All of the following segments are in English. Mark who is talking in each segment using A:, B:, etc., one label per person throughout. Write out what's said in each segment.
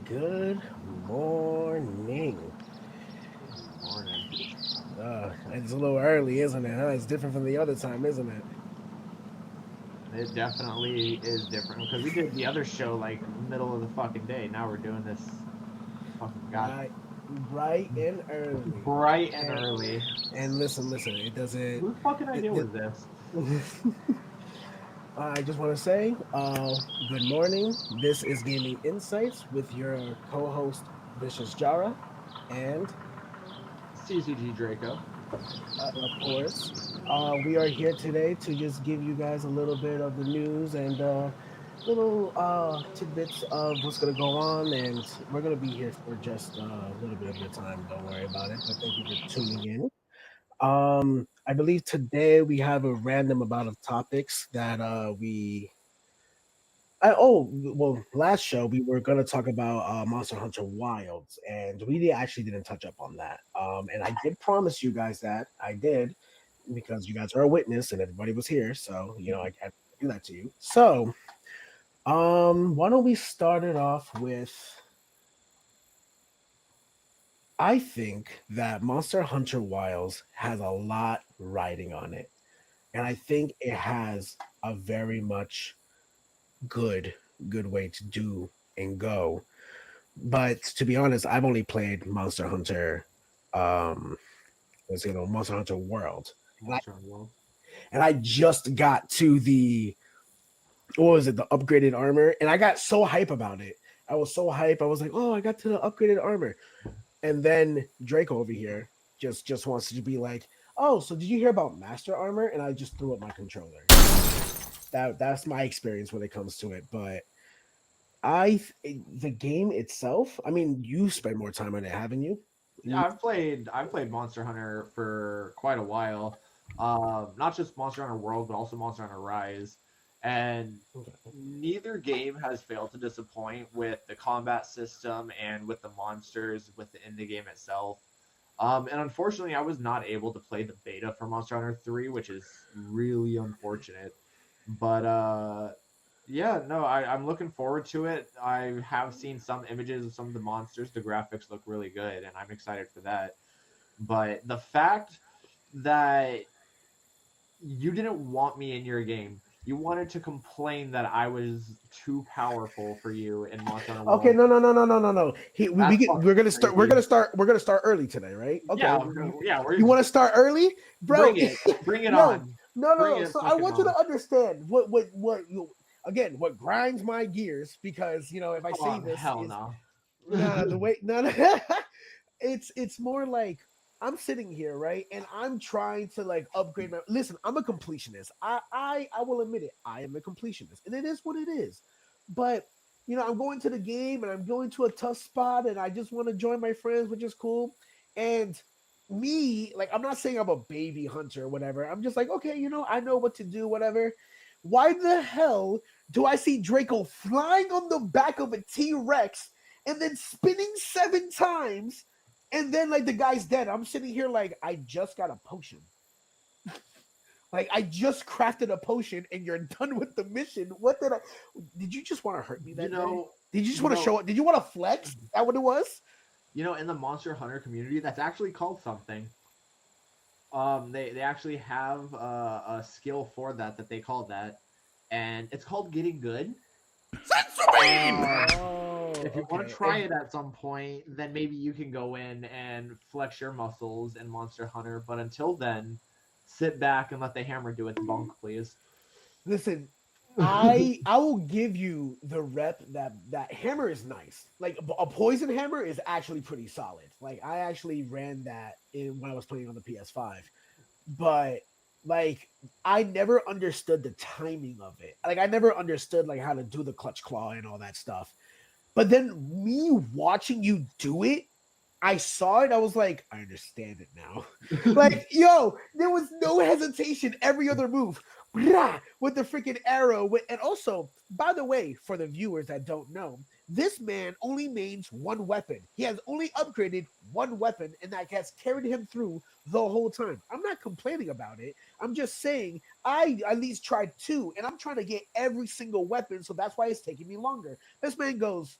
A: Good morning.
B: Morning.
A: It's a little early, isn't it? Huh? It's different from the other time, isn't it?
B: It definitely is different because we did the other show like middle of the fucking day. Now we're doing this fucking god
A: Right, bright and early.
B: bright and
A: And
B: early.
A: listen. It doesn't.
B: Whose fucking
A: It,
B: idea
A: it,
B: was this?
A: I just want to say, good morning. This is Gaming Insights with your co-host Vicious Jarra, and
B: CCG Draco.
A: of course, we are here today to just give you guys a little bit of the news and little tidbits of what's going to go on. And we're going to be here for just a little bit of your time. Don't worry about it. But thank you for tuning in. I believe today we have a random amount of topics that last show we were going to talk about Monster Hunter Wilds, and actually didn't touch up on that. And I did promise you guys that I did because you guys are a witness and everybody was here, so I can't do that to you. So, why don't we start it off with? I think that Monster Hunter Wilds has a lot riding on it, and I think it has a very much good good way to do and go. But to be honest, I've only played Monster Hunter, um, Monster Hunter World, and I
B: Monster Hunter World.
A: just got to the what was it, the upgraded armor, and I got so hype about it. I was so hype. I was like, oh, I got to the upgraded armor, and then Draco over here just wants to be like, oh, so did you hear about Master Armor? And I just threw up my controller. That's my experience when it comes to it, but. The game itself. I mean, you spend more time on it, haven't you?
B: Yeah, I've played Monster Hunter for quite a while. Not just Monster Hunter World, but also Monster Hunter Rise. And neither game has failed to disappoint with the combat system and with the monsters, with the indie game itself. And unfortunately, I was not able to play the beta for Monster Hunter 3, which is really unfortunate. But yeah, no, I'm looking forward to it. I have seen some images of some of the monsters. The graphics look really good, and I'm excited for that. But the fact that you didn't want me in your game, you wanted to complain that I was too powerful for you in Monster Hunter
A: Okay,
B: World.
A: no.
B: That's fucking
A: We're gonna start.
B: crazy.
A: We're gonna start early today, right?
B: Yeah,
A: Okay.
B: yeah.
A: You want to start early, bro?
B: Bring it, bring it
A: No,
B: on, bring
A: no.
B: it
A: So I
B: fucking
A: want you to
B: on.
A: understand again what grinds my gears because if I say
B: Oh
A: this
B: hell
A: is
B: no.
A: the way it's more like I'm sitting here, right? And I'm trying to like upgrade my listen, I'm a completionist. I will admit it. I am a completionist. And it is what it is. But I'm going to the game and I'm going to a tough spot and I just want to join my friends, which is cool. And me, like I'm not saying I'm a baby hunter or whatever. I'm just like, okay, I know what to do, whatever. Why the hell do I see Draco flying on the back of a T-Rex and then spinning 7 times, and then like the guy's dead? I'm sitting here like I just got a potion. Like I just crafted a potion, and you're done with the mission. What did I? Did you just want to hurt me
B: you
A: that day?
B: know,
A: Did you just
B: you
A: want to
B: know,
A: show it? Did you want to flex? Is that what it was?
B: in the Monster Hunter community, that's actually called something. They actually have a skill for that they call that, and it's called getting good. Um,
A: Oh,
B: if you want to
A: okay.
B: try it at some point, then maybe you can go in and flex your muscles in Monster Hunter. But until then, sit back and let the hammer do its bunk, please.
A: Listen, I will give you the rep that hammer is nice. Like a poison hammer is actually pretty solid. Like I actually ran that when I was playing on the PS5, but like I never understood the timing of it. Like I never understood like how to do the clutch claw and all that stuff. But then me watching you do it, I saw it. I was like, I understand it now. Like, yo, there was no hesitation. Every other move, with the freaking arrow. And also, by the way, for the viewers that don't know, this man only mains one weapon. He has only upgraded one weapon, and that has carried him through the whole time. I'm not complaining about it. I'm just saying I at least tried two, and I'm trying to get every single weapon, so that's why it's taking me longer. This man goes,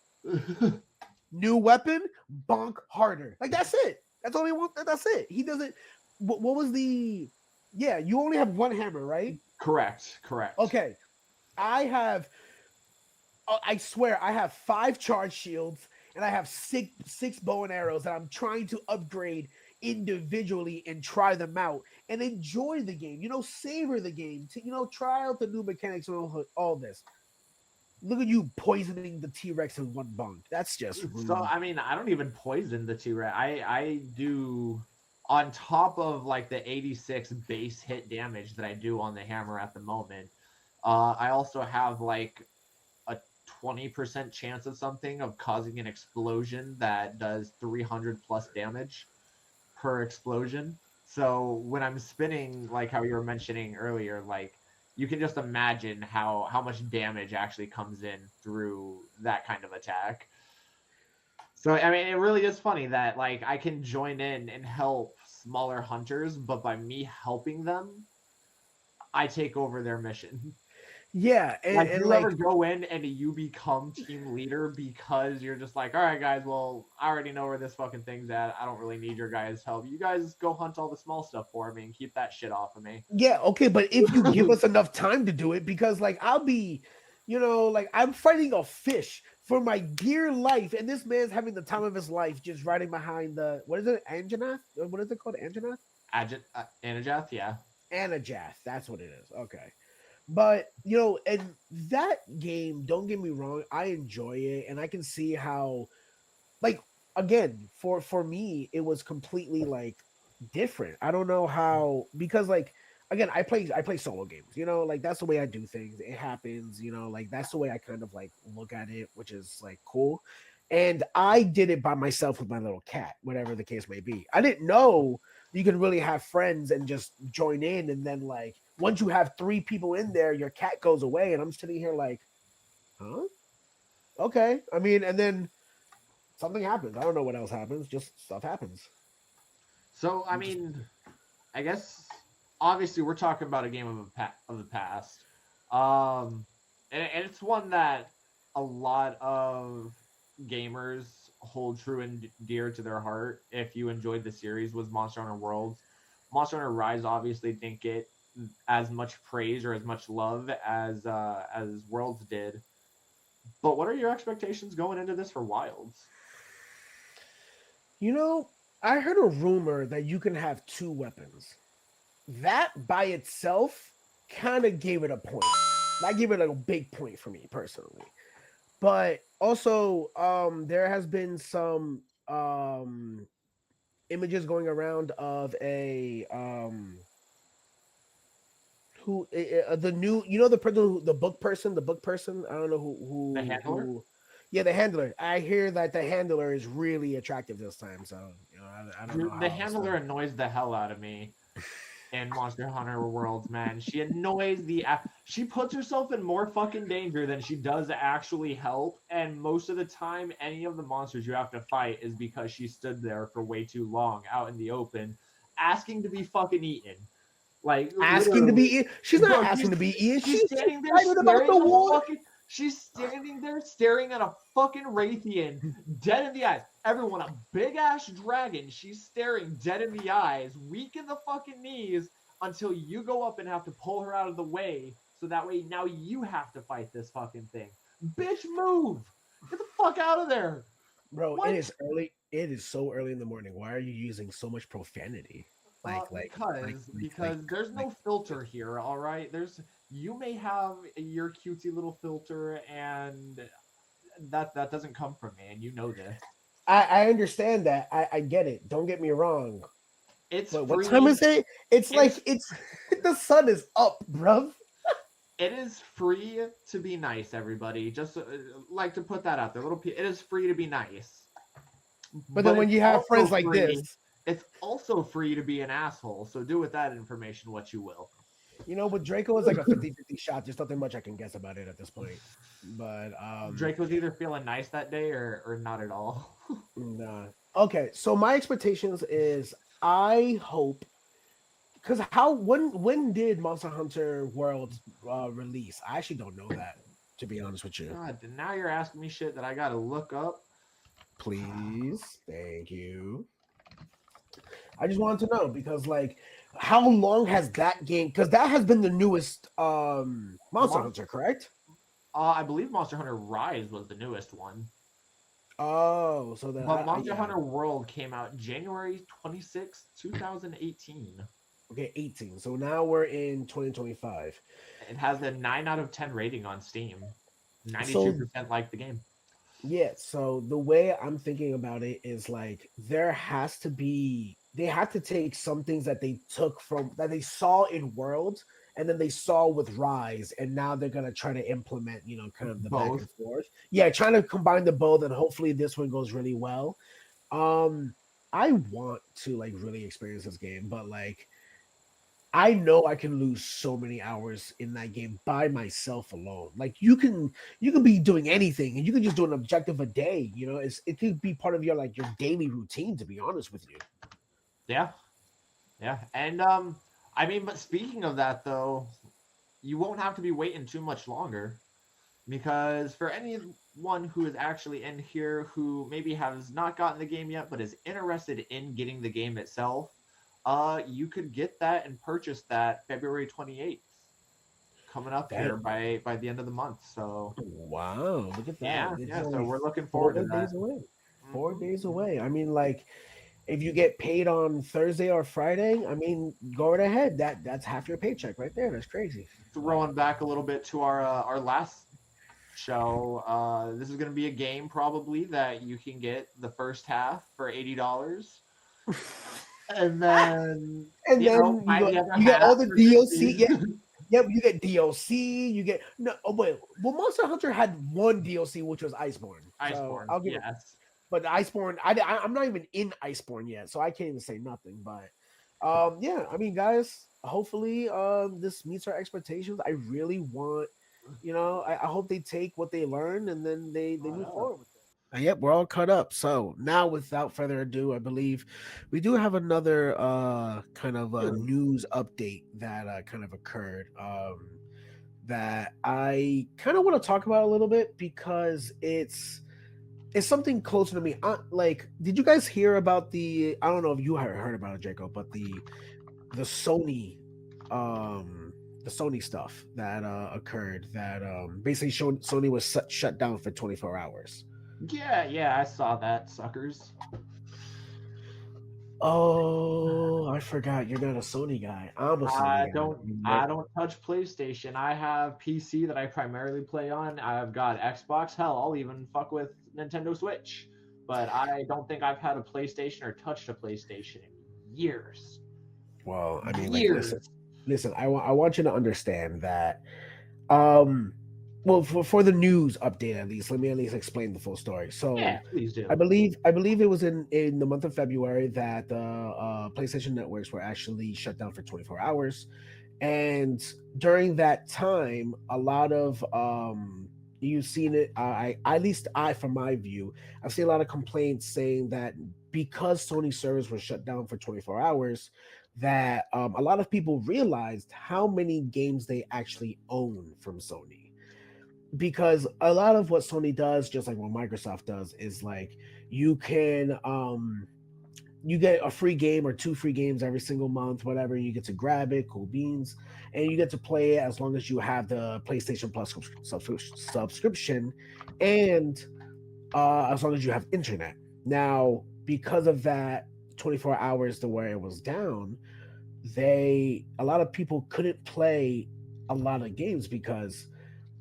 A: New weapon, bonk harder. Like that's it. That's all he wants. That's it. He doesn't. What was the? Yeah, you only have one hammer, right?
B: Correct. Correct.
A: Okay, I have. I swear, I have 5 charge shields and I have six bow and arrows that I'm trying to upgrade individually and try them out and enjoy the game. Savor the game. Try out the new mechanics and all this. Look at you poisoning the T-Rex in one bunk. That's just
B: So
A: rude.
B: I mean, I don't even poison the T-Rex. I do on top of like the 86 base hit damage that I do on the hammer at the moment. I also have like a 20% chance of something of causing an explosion that does 300 plus damage per explosion. So when I'm spinning, like how you were mentioning earlier, like you can just imagine how much damage actually comes in through that kind of attack. So I mean, it really is funny that like I can join in and help smaller hunters, but by me helping them, I take over their mission.
A: Yeah, and,
B: Like,
A: and
B: you ever
A: like
B: go in and you become team leader because you're just like, all right, guys, well, I already know where this fucking thing's at. I don't really need your guys' help. You guys go hunt all the small stuff for me and keep that shit off of me.
A: yeah, okay, but if you give us enough time to do it, because like I'll be, like I'm fighting a fish for my dear life, and this man's having the time of his life just riding behind the what is it, Anjanath? What is it called, Anjanath?
B: Anajath, yeah.
A: Anajath, that's what it is. Okay. But and that game, don't get me wrong, I enjoy it, and I can see how, like, again, for me, it was completely like different. I don't know how, because like again, I play solo games. Like that's the way I do things. It happens. Like that's the way I kind of like look at it, which is like cool. And I did it by myself with my little cat, whatever the case may be. I didn't know you could really have friends and just join in, and then like once you have 3 people in there, your cat goes away, and I'm sitting here like, huh? Okay. I mean, and then something happens. I don't know what else happens. Just stuff happens.
B: So, I
A: You just
B: mean, I guess obviously we're talking about a game of the past, um, and it's one that a lot of gamers hold true and dear to their heart. If you enjoyed the series, was Monster Hunter Worlds. Monster Hunter Rise obviously didn't get as much praise or as much love as Worlds did. But what are your expectations going into this for Wilds?
A: You know, I heard a rumor that you can have 2 weapons. That by itself kind of gave it a point. That gave it a big point for me personally. But also, there has been some images going around of a who the new the person the book person. I don't know
B: The handler?
A: yeah, the handler. I hear that the handler is really attractive this time, so I don't know
B: Dude, the
A: how else
B: handler annoys the hell out of me in Monster Hunter Worlds, man. She annoys she puts herself in more fucking danger than she does actually help, and most of the time any of the monsters you have to fight is because she stood there for way too long out in the open asking to be fucking eaten. Like
A: asking to
B: literally.
A: be she's not
B: Bro,
A: asking to be eaten.
B: she's
A: She's
B: standing there
A: excited about
B: staring
A: the
B: at a
A: war.
B: fucking she's standing there staring at a fucking Raytheon dead in the eyes. Everyone, a big ass dragon. She's staring dead in the eyes, weak in the fucking knees, until you go up and have to pull her out of the way. So that way now you have to fight this fucking thing. Bitch, move! Get the fuck out of there!
A: Bro, it
B: What?
A: is early. It is so early in the morning. Why are you using so much profanity?
B: Because there's
A: Like
B: no filter here, all right. You may have your cutesy little filter, and that doesn't come from me, and you know this.
A: I understand that. I get it. Don't get me wrong.
B: It's
A: But what time
B: free.
A: is it? It's
B: It
A: like
B: is
A: it's the sun is up, bruv.
B: it is free to be nice, everybody. Just like to put that out there. It is free to be nice,
A: But
B: but
A: then when
B: it's
A: you have
B: also
A: friends like
B: free.
A: this,
B: It's also free to be an asshole. So do with that information what you will.
A: with Draco is like a 50-50 shot. There's nothing much I can guess about it at this point. But
B: Drake was either feeling nice that day or not at all.
A: nah. Okay, so my expectations is I hope because when did Monster Hunter World release? I actually don't know that. To be honest with you,
B: God, now you're asking me shit that I gotta look up.
A: please, thank you. I just wanted to know because, like, how long has that game? Because that has been the newest Monster
B: Mon-
A: Hunter, correct?
B: I believe Monster Hunter Rise was the newest one.
A: Oh, so then
B: But Monster
A: yeah,
B: Hunter World came out January 26th, 2018.
A: okay, 18. So now we're in 2025.
B: It has a 9 out of 10 rating on Steam.
A: So
B: 92% like the game.
A: yeah, so the way I'm thinking about it is like they have to take some things that they took from that they saw in World and then they saw with Rise, and now they're gonna try to implement, kind of the back
B: Both.
A: and forth. Yeah, trying to combine the both, and hopefully this one goes really well. Um, I want to like really experience this game, but like I know I can lose so many hours in that game by myself alone. Like you can be doing anything and you can just do an objective a day, it could be part of your like your daily routine, to be honest with you.
B: Yeah. Yeah. And I mean, but speaking of that though, you won't have to be waiting too much longer, because for anyone who is actually in here who maybe has not gotten the game yet but is interested in getting the game itself, you could get that and purchase that February 28th, coming up
A: That
B: here by the end of the month. So
A: wow, look at that.
B: yeah,
A: It's
B: yeah. So
A: only
B: we're looking forward to
A: 4 days
B: that.
A: away. Four
B: Hmm.
A: days away. I mean, like if you get paid on Thursday or Friday, I mean, go right ahead. That's half your paycheck right there. That's crazy.
B: Throwing back a little bit to our last show, this is going to be a game probably that you can get the first half for $80, and then
A: And then
B: buy the other
A: you get
B: half
A: all the
B: for
A: DLC.
B: 60.
A: Yeah, yep, you get DLC. You get no. Oh wait, well, Monster Hunter had one DLC, which was Iceborne. So
B: Iceborne,
A: I'll give it.
B: yes.
A: But Iceborne, I'm not even in Iceborne yet, so I can't even say nothing. But yeah, I mean, guys, hopefully this meets our expectations. I really want, I hope they take what they learned and then they move forward with it. Yep, we're all cut up. So now, without further ado, I believe we do have another kind of news update that kind of occurred. That I kind of want to talk about a little bit because it's something closer to me. Like, did you guys hear about the? I don't know if you heard about it, Jacob, but the Sony, the Sony stuff that occurred that basically showed Sony was shut down for 24 hours.
B: Yeah, yeah, I saw that, suckers.
A: Oh, I forgot. You're not a Sony guy. I'm a Sony
B: I
A: guy.
B: don't I don't touch PlayStation. I have PC that I primarily play on. I've got Xbox. Hell, I'll even fuck with Nintendo Switch. But I don't think I've had a PlayStation or touched a PlayStation in years.
A: Well, I mean, like, listen,
B: Years.
A: listen. I want you to understand that. Um, well, for the news update at least, let me at least explain the full story.
B: Yeah,
A: So,
B: please
A: I
B: do.
A: believe I believe it was in the month of February that the PlayStation networks were actually shut down for 24 hours, and during that time, a lot of you've seen it. I at least I, from my view, I've seen a lot of complaints saying that because Sony servers were shut down for 24 hours, that a lot of people realized how many games they actually own from Sony. Because a lot of what Sony does, just like what Microsoft does, is like you can you get a free game or two free games every single month, whatever. You get to grab it, cool beans, and you get to play it as long as you have the PlayStation Plus subscription, and as long as you have internet. Now, because of that, 24 hours to where it was down, a lot of people couldn't play a lot of games because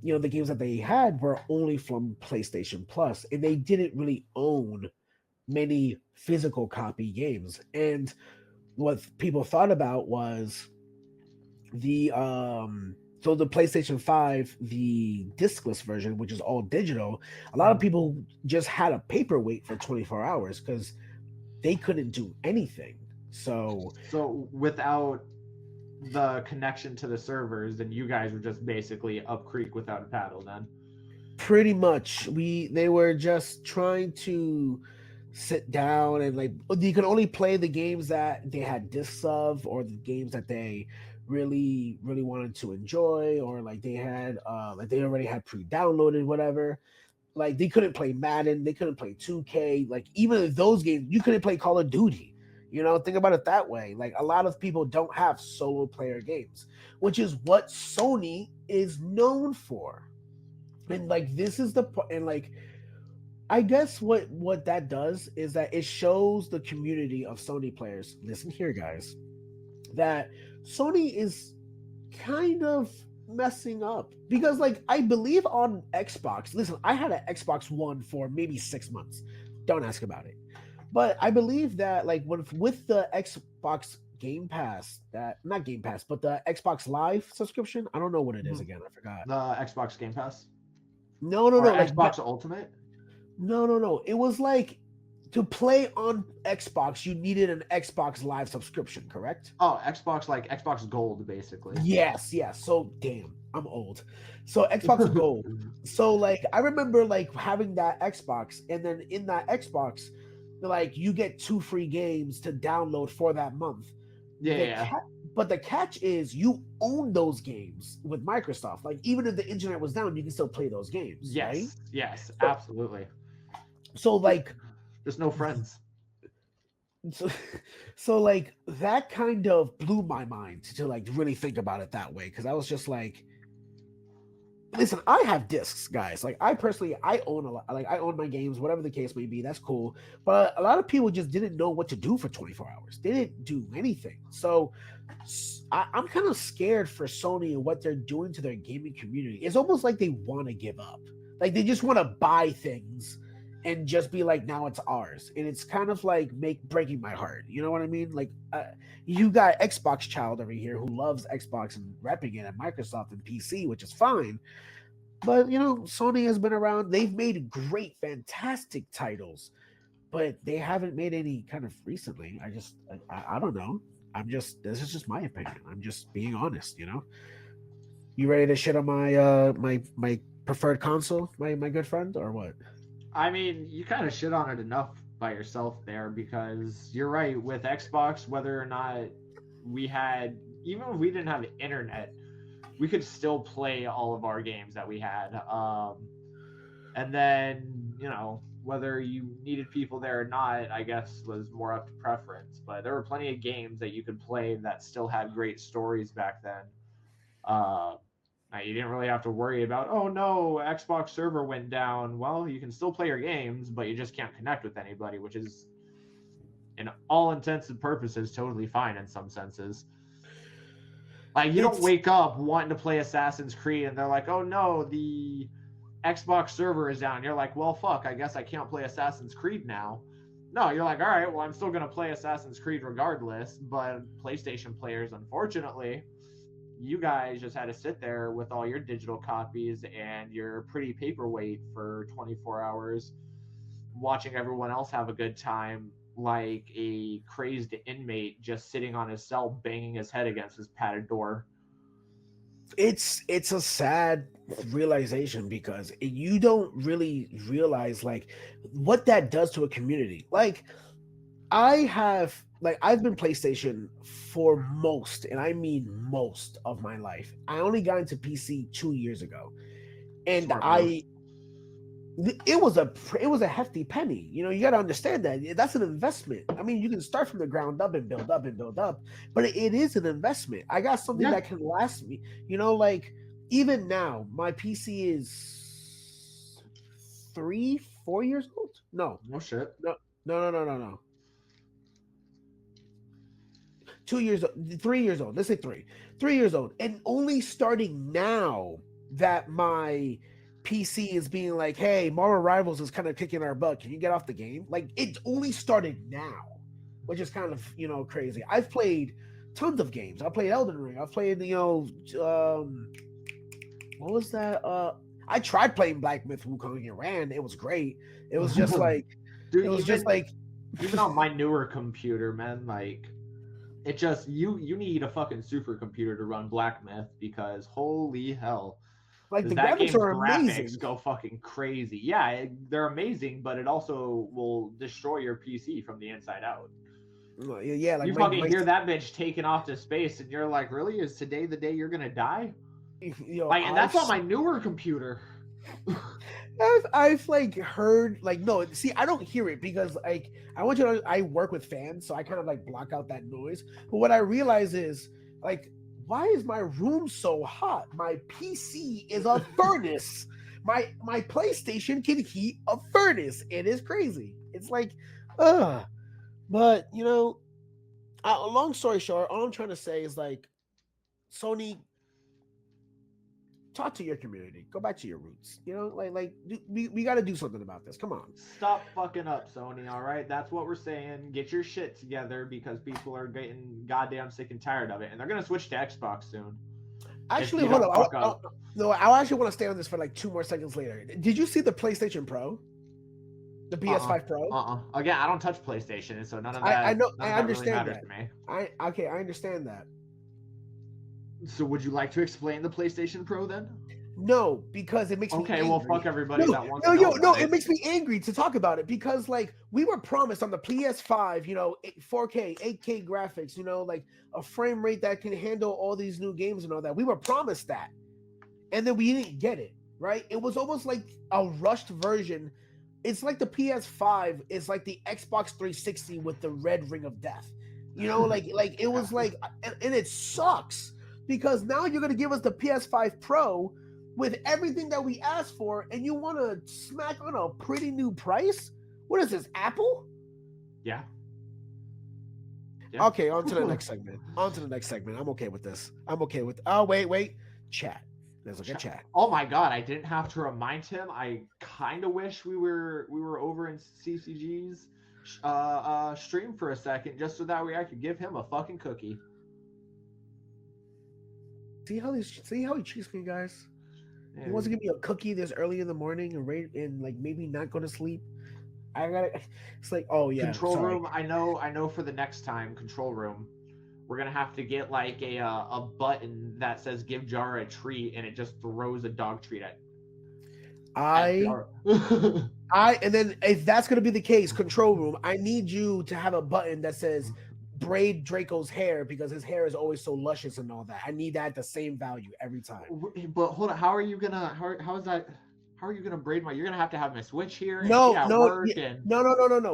A: the games that they had were only from PlayStation Plus, and they didn't really own many physical copy games. And what people thought about was the PlayStation 5, the discless version, which is all digital. A lot of
B: Mhm.
A: people just had a paperweight for 24 hours because they couldn't do anything. So
B: So without the connection to the servers, then you guys were just basically up creek without a paddle then.
A: pretty much they were just trying to sit down and like you could only play the games that they had discs of or the games that they really wanted to enjoy, or like they had like they already had pre-downloaded whatever. Like they couldn't play Madden, they couldn't play 2K, like even those games you couldn't play Call of Duty. You know, think about it that way. Like a lot of people don't have solo player games, which is what Sony is known for. And like this is the and like I guess what that does is that it shows the community of Sony players. Listen here, guys, that Sony is kind of messing up because like I believe on Xbox. Listen, I had an Xbox One for maybe 6 months. Don't ask about it. But I believe that like with the Xbox Game Pass, that not Game Pass, but the Xbox Live subscription. I don't know what it is
B: Mhm.
A: again. I forgot.
B: The Xbox Game Pass
A: No.
B: or
A: Like
B: Xbox Ultimate.
A: no. It was like to play on Xbox, you needed an Xbox Live subscription, correct?
B: Oh, Xbox, like Xbox Gold, basically.
A: Yes. So damn, I'm old. So Xbox Gold. So like I remember like having that Xbox, and then in that Xbox, like you get 2 free games to download for that month. The
B: Yeah.
A: cat, but the catch is you own those games with Microsoft. Like even if the internet was down, you can still play those games, right?
B: Yes,
A: So,
B: absolutely.
A: so like
B: There's no friends.
A: so, so like that kind of blew my mind to like really think about it that way, because I was just like, listen, I have discs, guys. Like I personally, I own a lot. Like I own my games, whatever the case may be. That's cool. But a lot of people just didn't know what to do for 24 hours. They didn't do anything. So I'm kind of scared for Sony and what they're doing to their gaming community. It's almost like they want to give up. Like they just want to buy things and just be like, now it's ours. And it's kind of like breaking my heart. You know what I mean? Like you got Xbox Child over here who loves Xbox and repping it, and Microsoft and PC, which is fine. But you know, Sony has been around. They've made great, fantastic titles, but they haven't made any kind of recently. I don't know. This is just my opinion. I'm just being honest. You know, you ready to shit on my my preferred console, my good friend, or what?
B: I mean, you kind of shit on it enough by yourself there because you're right. With Xbox, whether or not we had, even if we didn't have internet, we could still play all of our games that we had. And then, whether you needed people there or not, I guess was more up to preference. But there were plenty of games that you could play that still had great stories back then. Uh, Now, you didn't really have to worry about, oh no, Xbox server went down. Well, you can still play your games, but you just can't connect with anybody, which is, in all intents and purposes, totally fine in some senses. Like, you don't
A: It's
B: wake up wanting to play Assassin's Creed and they're like, oh no, the Xbox server is down. You're like, well, fuck, I guess I can't play Assassin's Creed now. No, you're like, all right, well, I'm still going to play Assassin's Creed regardless. But PlayStation players, unfortunately, you guys just had to sit there with all your digital copies and your pretty paperweight for 24 hours watching everyone else have a good time like a crazed inmate just sitting on his cell banging his head against his padded door.
A: it's a sad realization because you don't really realize like what that does to a community. Like I've been PlayStation for most, and I mean most of my life. I only got into PC 2 years ago, and
B: Smart move.
A: it was a hefty penny. You know, you got to understand that that's an investment. I mean, you can start from the ground up and build up and build up, but it is an investment. I got something
B: Yeah.
A: that can last me. You know, like even now, my PC is 3, 4 years old.
B: No shit.
A: No. 2 years old, 3 years old. Let's say 3 years old, and only starting now that my PC is being like, "Hey, Marvel Rivals is kind of kicking our butt. Can you get off the game?" Like it only started now, which is kind of crazy. I've played tons of games. I played Elden Ring. I've played what was that? I tried playing Black Myth Wukong and ran. It was great. It was just like
B: Dude,
A: it was just like
B: even on my newer computer, man, like it just you need a fucking supercomputer to run Black Myth because holy hell.
A: like
B: Because
A: the
B: that
A: graphics
B: game's
A: are amazing.
B: graphics go fucking crazy. Yeah, they're amazing, but it also will destroy your PC from the inside out.
A: Yeah, like
B: You fucking hear that bitch taking off to space, and you're like, really? Is today the day you're gonna die? Like, and that's on my newer computer.
A: I've like heard like no, see, I don't hear it because like I want you to know I work with fans, so I kind of like block out that noise. But what I realize is like, why is my room so hot? My PC is a furnace. My PlayStation can heat a furnace. It is crazy. It's like, but long story short, all I'm trying to say is like, Sony, talk to your community. Go back to your roots. We got to do something about this. Come on.
B: Stop fucking up, Sony. All right, that's what we're saying. Get your shit together because people are getting goddamn sick and tired of it, and they're gonna switch to Xbox soon.
A: Actually, hold on. No, I actually want to stay on this for like 2 more seconds later. Did you see the PlayStation Pro? The PS5 Pro?
B: Again, I don't touch PlayStation, so none of that.
A: I know. I
B: really
A: understand
B: matters
A: that.
B: To me.
A: I understand that.
B: So, would you like to explain the PlayStation Pro then?
A: No, because it makes me angry.
B: Well, fuck everybody that wants
A: to
B: know about
A: it makes me angry to talk about it because, like, we were promised on the PS5, 4K, 8K graphics, like a frame rate that can handle all these new games and all that. We were promised that, and then we didn't get it. Right? It was almost like a rushed version. It's like the PS5 is like the Xbox 360 with the red ring of death. Like it was like, and it sucks because now you're gonna give us the PS5 Pro with everything that we asked for, and you want to smack on a pretty new price? What is this, Apple?
B: Yeah.
A: Okay, on to the next segment. I'm okay with this. Oh, wait. Chat. Let's look at chat.
B: Oh my god, I didn't have to remind him. I kind of wish we were over in CCG's stream for a second, just so that way I could give him a fucking cookie.
A: See how he treats me, guys. Yeah. He wants to give me a cookie this early in the morning and like maybe not go to sleep. It's like, oh yeah.
B: Control room. I know. For the next time, control room, we're gonna have to get like a button that says "Give Jarra a treat" and it just throws a dog treat at.
A: And then if that's gonna be the case, control room, I need you to have a button that says braid Draco's hair because his hair is always so luscious and all that. I need that at the same value every time.
B: But hold on, how are you gonna braid my? You're gonna have to have my switch here.
A: No.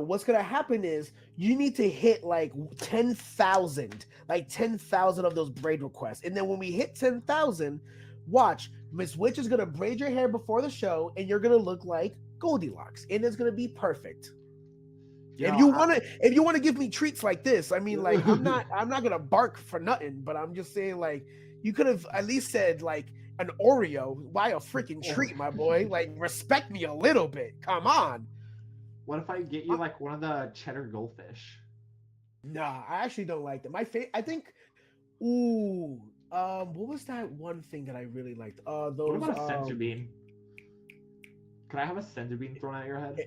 A: What's gonna happen is you need to hit like 10,000 of those braid requests, and then when we hit 10,000, watch, Miss Witch is gonna braid your hair before the show, and you're gonna look like Goldilocks, and it's gonna be perfect. If you wanna give me treats like this, I mean, like I'm not gonna bark for nothing, but I'm just saying, like, you could have at least said like an Oreo. Why a freaking treat, my boy? Like, respect me a little bit. Come on.
B: What if I get you like one of the cheddar goldfish?
A: Nah, I actually don't like them. I think. Ooh, what was that one thing that I really liked? Those.
B: What about a senzu bean? Could I have a senzu bean thrown at your head?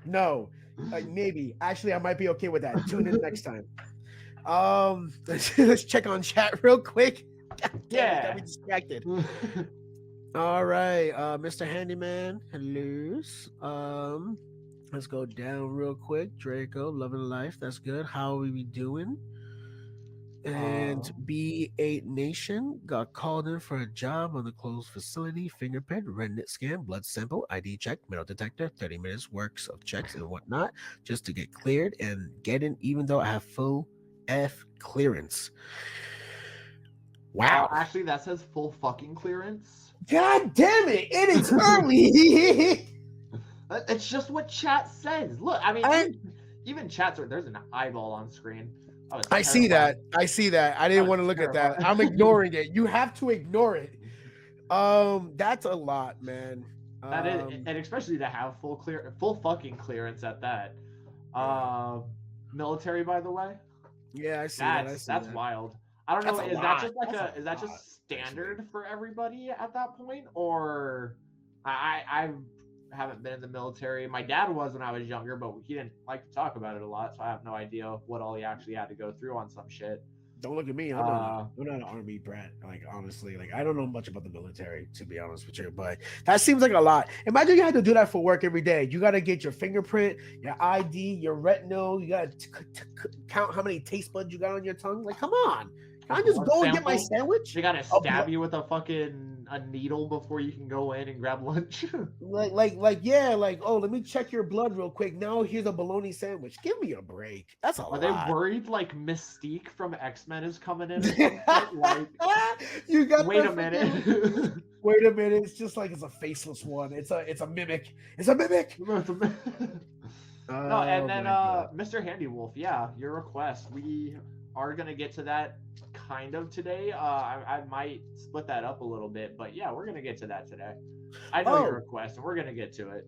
A: No, like maybe. Actually, I might be okay with that. Tune in next time. Let's check on chat real quick.
B: Yeah,
A: got me distracted. All right, Mr. Handyman, hello. Let's go down real quick. Draco, loving life. That's good. How are we doing? And B8 Nation got called in for a job on the closed facility. Fingerprint, rednet scan, blood sample, ID check, metal detector, 30 minutes works of checks and whatnot, just to get cleared and get in, even though I have full F clearance. Wow.
B: Actually, that says full fucking clearance.
A: God damn it! It is early.
B: It's just what chat says. Look, I mean, even chats are. There's an eyeball on screen.
A: I see that. I didn't want to look at that. I'm ignoring it. You have to ignore it. That's a lot, man.
B: That is, and especially to have full fucking clearance at that. Military, by the way.
A: Yeah, I see
B: that's wild. I don't know. Is that just standard for everybody at that point, or I haven't been in the military. My dad was when I was younger, but he didn't like to talk about it a lot, so I have no idea what all he actually had to go through on some shit.
A: Don't look at me. I'm not an army brat. Like honestly, like I don't know much about the military to be honest with you. But that seems like a lot. Imagine you had to do that for work every day. You got to get your fingerprint, your ID, your retinal. You got to count how many taste buds you got on your tongue. Like, come on. Can I just
B: Blood
A: go and get my
B: sample.
A: sandwich?
B: They gotta
A: A
B: stab you with a needle before you can go in and grab lunch.
A: yeah, like, oh, let me check your blood real quick. Now here's a bologna sandwich. Give me a break. That's a
B: Are they
A: lot.
B: worried like Mystique from X-Men is coming in or something? Like,
A: You got
B: wait
A: the
B: a minute.
A: wait a minute. It's just like it's a faceless one. It's a mimic. It's a mimic.
B: No, and
A: Oh
B: then
A: my god.
B: Mr. Handy Wolf, yeah, your request. We are gonna get to that kind of today. I might split that up a little bit, but yeah, we're gonna get to that today. I know your
A: Oh,
B: request, and we're gonna get to it.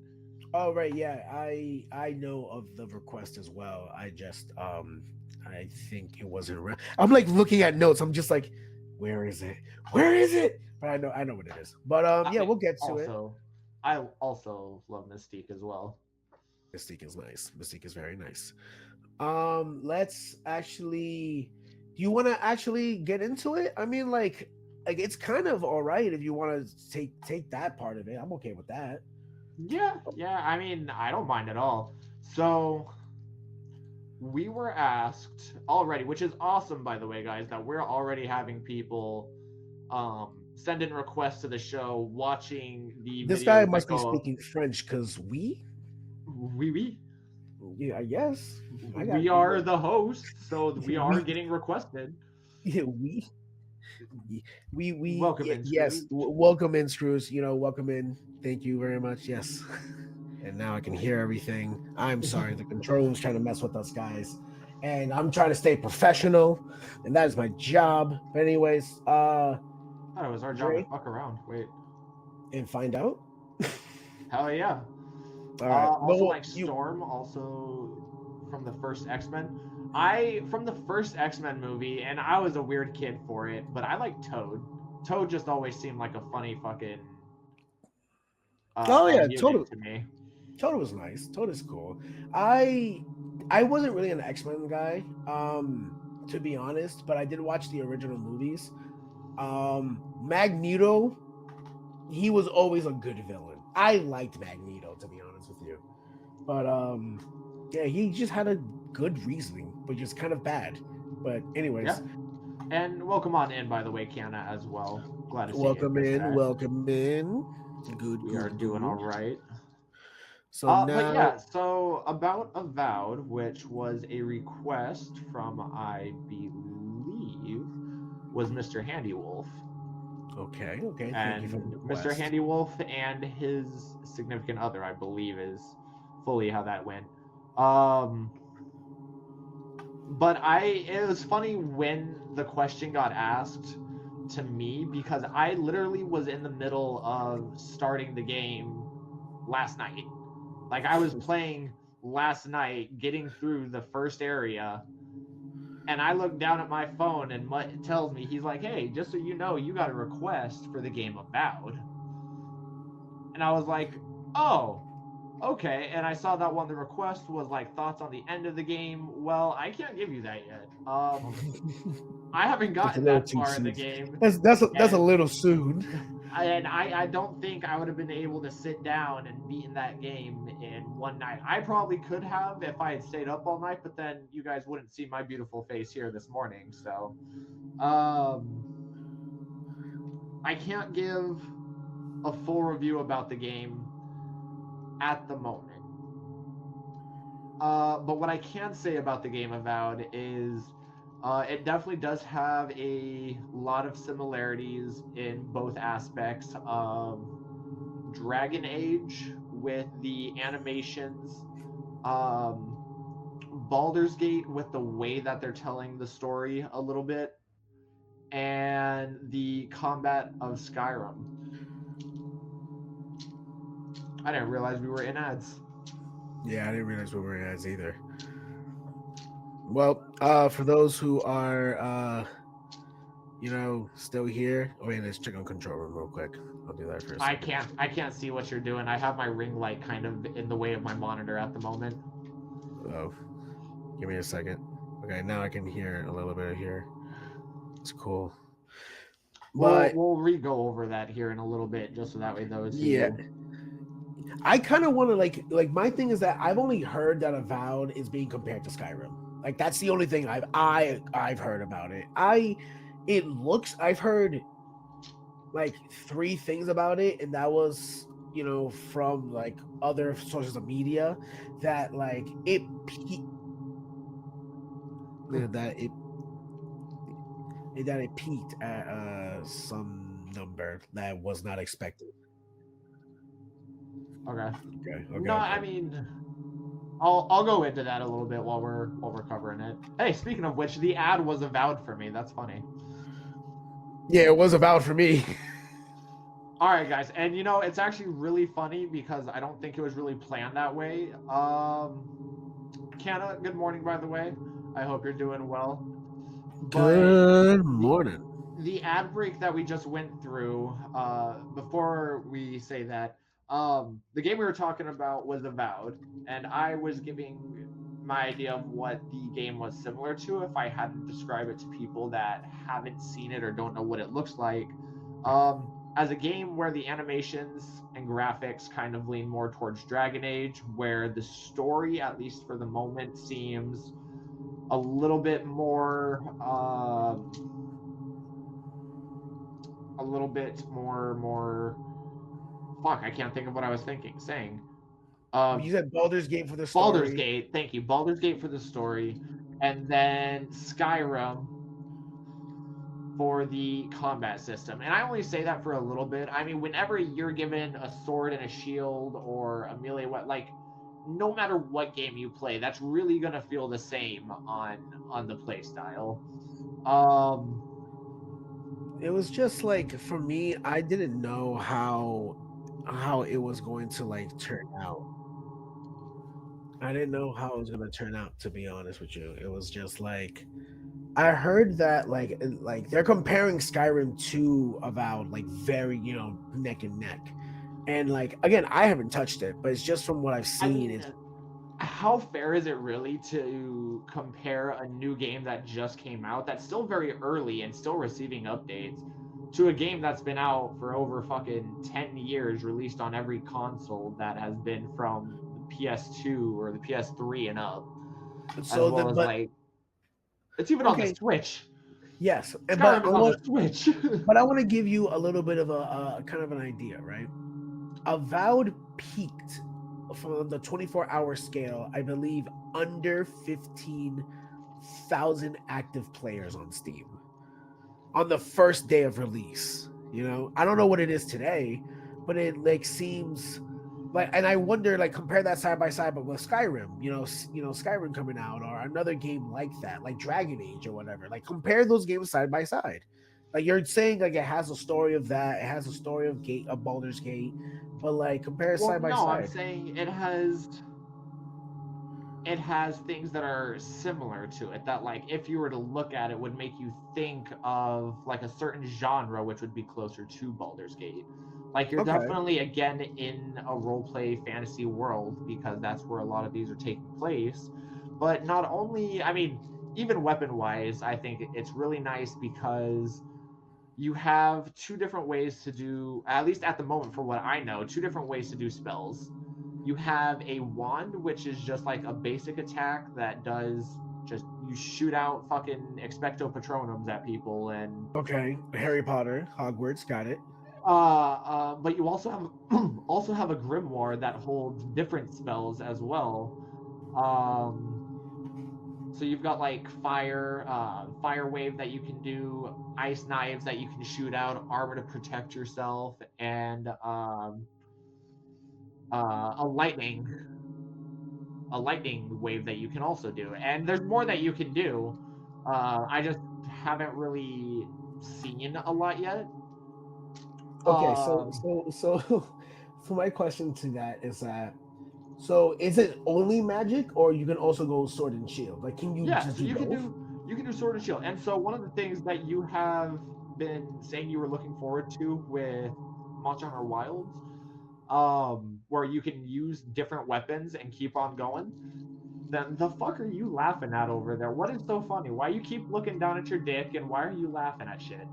A: oh right, yeah. I know of the request as well. I just I think it wasn't around. I'm like looking at notes. I'm just like, where is it? Where is it? But I know what it is. But yeah, we'll get to it.
B: I also love Mystique as well.
A: Mystique is nice. Mystique is very nice. Let's actually. Do you want to actually get into it? I mean, like it's kind of all right if you want to take that part of it. I'm okay with that.
B: Yeah, yeah. I mean, I don't mind at all. So we were asked already, which is awesome, by the way, guys, that we're already having people send in requests to the show, watching the
A: This guy
B: videos that
A: must be
B: go up.
A: speaking French because
B: We
A: yeah, I guess I got
B: we are the host, so we are
A: we
B: getting requested.
A: yeah,
B: Welcome in,
A: yes,
B: Scrooge.
A: welcome in, Screws. You know, welcome in. Thank you very much. Yes, and now I can hear everything. I'm sorry, the control was trying to mess with us guys, and I'm trying to stay professional, and that is my job. But anyways,
B: I thought it was our job to
A: Drake,
B: fuck around. Wait,
A: and find out.
B: hell yeah.
A: All right,
B: Also,
A: well,
B: like Storm, also from the first X Men. I from the first X Men movie, and I was a weird kid for it, but I like Toad. Toad just always seemed like a funny fucking
A: oh
B: a
A: yeah,
B: mutant to me.
A: Total was nice. Total is cool. I I wasn't really an X-Men guy, to be honest, but I did watch the original movies. Magneto, he was always a good villain. I liked Magneto, to be honest with you. But yeah, he just had a good reasoning, but just kind of bad. But anyways,
B: Yeah, and welcome on in, by the way, Kiana, as well. Glad to see you
A: welcome
B: here
A: in,
B: today.
A: welcome in. Good,
B: We are
A: good,
B: doing all
A: good.
B: right.
A: So
B: But
A: now,
B: yeah, so about Avowed, which was a request from, I believe, was Mr. Handy Wolf.
A: okay, thank you for the
B: And Mr.
A: request.
B: Handy Wolf and his significant other, I believe, is fully how that went. Um, but it was funny when the question got asked to me because I literally was in the middle of starting the game last night. Like I was playing last night, getting through the first area, and I look down at my phone and Mutt tells me, he's like, "Hey, just so you know, you got a request for the game Avowed." And I was like, "Oh, okay." And I saw that one. The request was like thoughts on the end of the game. Well, I can't give you that yet. I haven't
A: That's a
B: gotten
A: little
B: that
A: too
B: far in the
A: soon.
B: game,
A: That's a
B: and
A: little soon.
B: I don't think I would have been able to sit down and beat that game in one night. I probably could have if I had stayed up all night, but then you guys wouldn't see my beautiful face here this morning. So, um, I can't give a full review about the game at the moment. But what I can say about the game Avowed is it definitely does have a lot of similarities in both aspects of Dragon Age with the animations, um, Baldur's Gate with the way that they're telling the story a little bit, and the combat of Skyrim. I didn't realize we were in ads.
A: Yeah, I didn't realize we were in ads either. Well, for those who are still here. Oh wait, let's check on control room real quick. I'll do that for a second.
B: I can't see what you're doing. I have my ring light kind of in the way of my monitor at the moment.
A: Oh, give me a second. Okay, now I can hear a little bit of here. It's cool.
B: We'll
A: But
B: we'll re-go over that here in a little bit, just so that way those
A: yeah,
B: who
A: I kind of want to like my thing is that I've only heard that Avowed is being compared to Skyrim. Like that's the only thing I've heard about it. I've heard like three things about it, and that was from like other sources of media that like that it peaked at some number that was not expected.
B: okay.
A: Okay,
B: No,
A: okay,
B: I
A: okay.
B: mean, I'll go into that a little bit while we're covering it. Hey, speaking of which, the ad was Avowed for me. That's funny.
A: Yeah, it was Avowed for me.
B: All right, guys, and it's actually really funny because I don't think it was really planned that way. Canna, good morning, by the way. I hope you're doing well. But
A: Good
B: the
A: morning.
B: the ad break that we just went through, before we say that, the game we were talking about was Avowed, and I was giving my idea of what the game was similar to if I had to describe it to people that haven't seen it or don't know what it looks like. As a game where the animations and graphics kind of lean more towards Dragon Age, where the story, at least for the moment, seems a little bit more more fuck, I can't think of what I was saying.
A: You said Baldur's Gate for the
B: Baldur's
A: story.
B: Gate, thank you. Baldur's Gate for the story, and then Skyrim for the combat system. And I only say that for a little bit. I mean, whenever you're given a sword and a shield or a melee weapon, like no matter what game you play, that's really gonna feel the same on the play style. Um,
A: It was just like for me, I didn't know how it was going to like turn out. I didn't know how it was going to turn out, to be honest with you. It was just like I heard that like they're comparing Skyrim to Avowed like very, neck and neck. And like again, I haven't touched it, but it's just from what I've
B: I
A: seen.
B: mean,
A: It's
B: how fair is it really to compare a new game that just came out, that's still very early and still receiving updates, to a game that's been out for over fucking 10 years, released on every console that has been from the PS2 or the PS3 and up, as
A: so the
B: well as
A: but
B: like it's even on the
A: okay,
B: Switch.
A: yes,
B: Skyrim is on the Switch.
A: but I want to give you a little bit of a kind of an idea, right? Avowed peaked from the 24-hour scale, I believe, under 15,000 active players on Steam on the first day of release. I don't know what it is today, but it like seems like, and I wonder, like, compare that side by side, but with Skyrim, Skyrim coming out, or another game like that, like Dragon Age or whatever. Like, compare those games side by side. Like you're saying, like it has a story of that, it has a story of Baldur's Gate, but like compare it
B: Well,
A: side by
B: no, I'm
A: side.
B: saying it has things that are similar to it, that like if you were to look at it would make you think of like a certain genre, which would be closer to Baldur's Gate. Like you're
A: Okay.
B: definitely again in a role play fantasy world because that's where a lot of these are taking place. But not only, I mean, even weapon wise, I think it's really nice because you have two different ways to do, at least at the moment for what I know, two different ways to do spells. You have a wand, which is just like a basic attack that does just you shoot out fucking expecto patronums at people, and
A: Okay. Harry Potter, Hogwarts, got it.
B: but you also have also have a grimoire that holds different spells as well. Um, so you've got like fire wave that you can do, ice knives that you can shoot out, armor to protect yourself, and a lightning wave that you can also do. And there's more that you can do. I just haven't really seen a lot yet.
A: Okay, so
B: Um,
A: so so so my question to that is that, so is it only magic, or you can also go sword and shield? Like, can you
B: yeah,
A: just
B: so
A: do both?
B: you can do sword and shield. And so one of the things that you have been saying you were looking forward to with Monster Hunter Wilds, where you can use different weapons and keep on going. Then the fuck are you laughing at over there? What is so funny? Why you keep looking down at your dick, and why are you laughing at shit?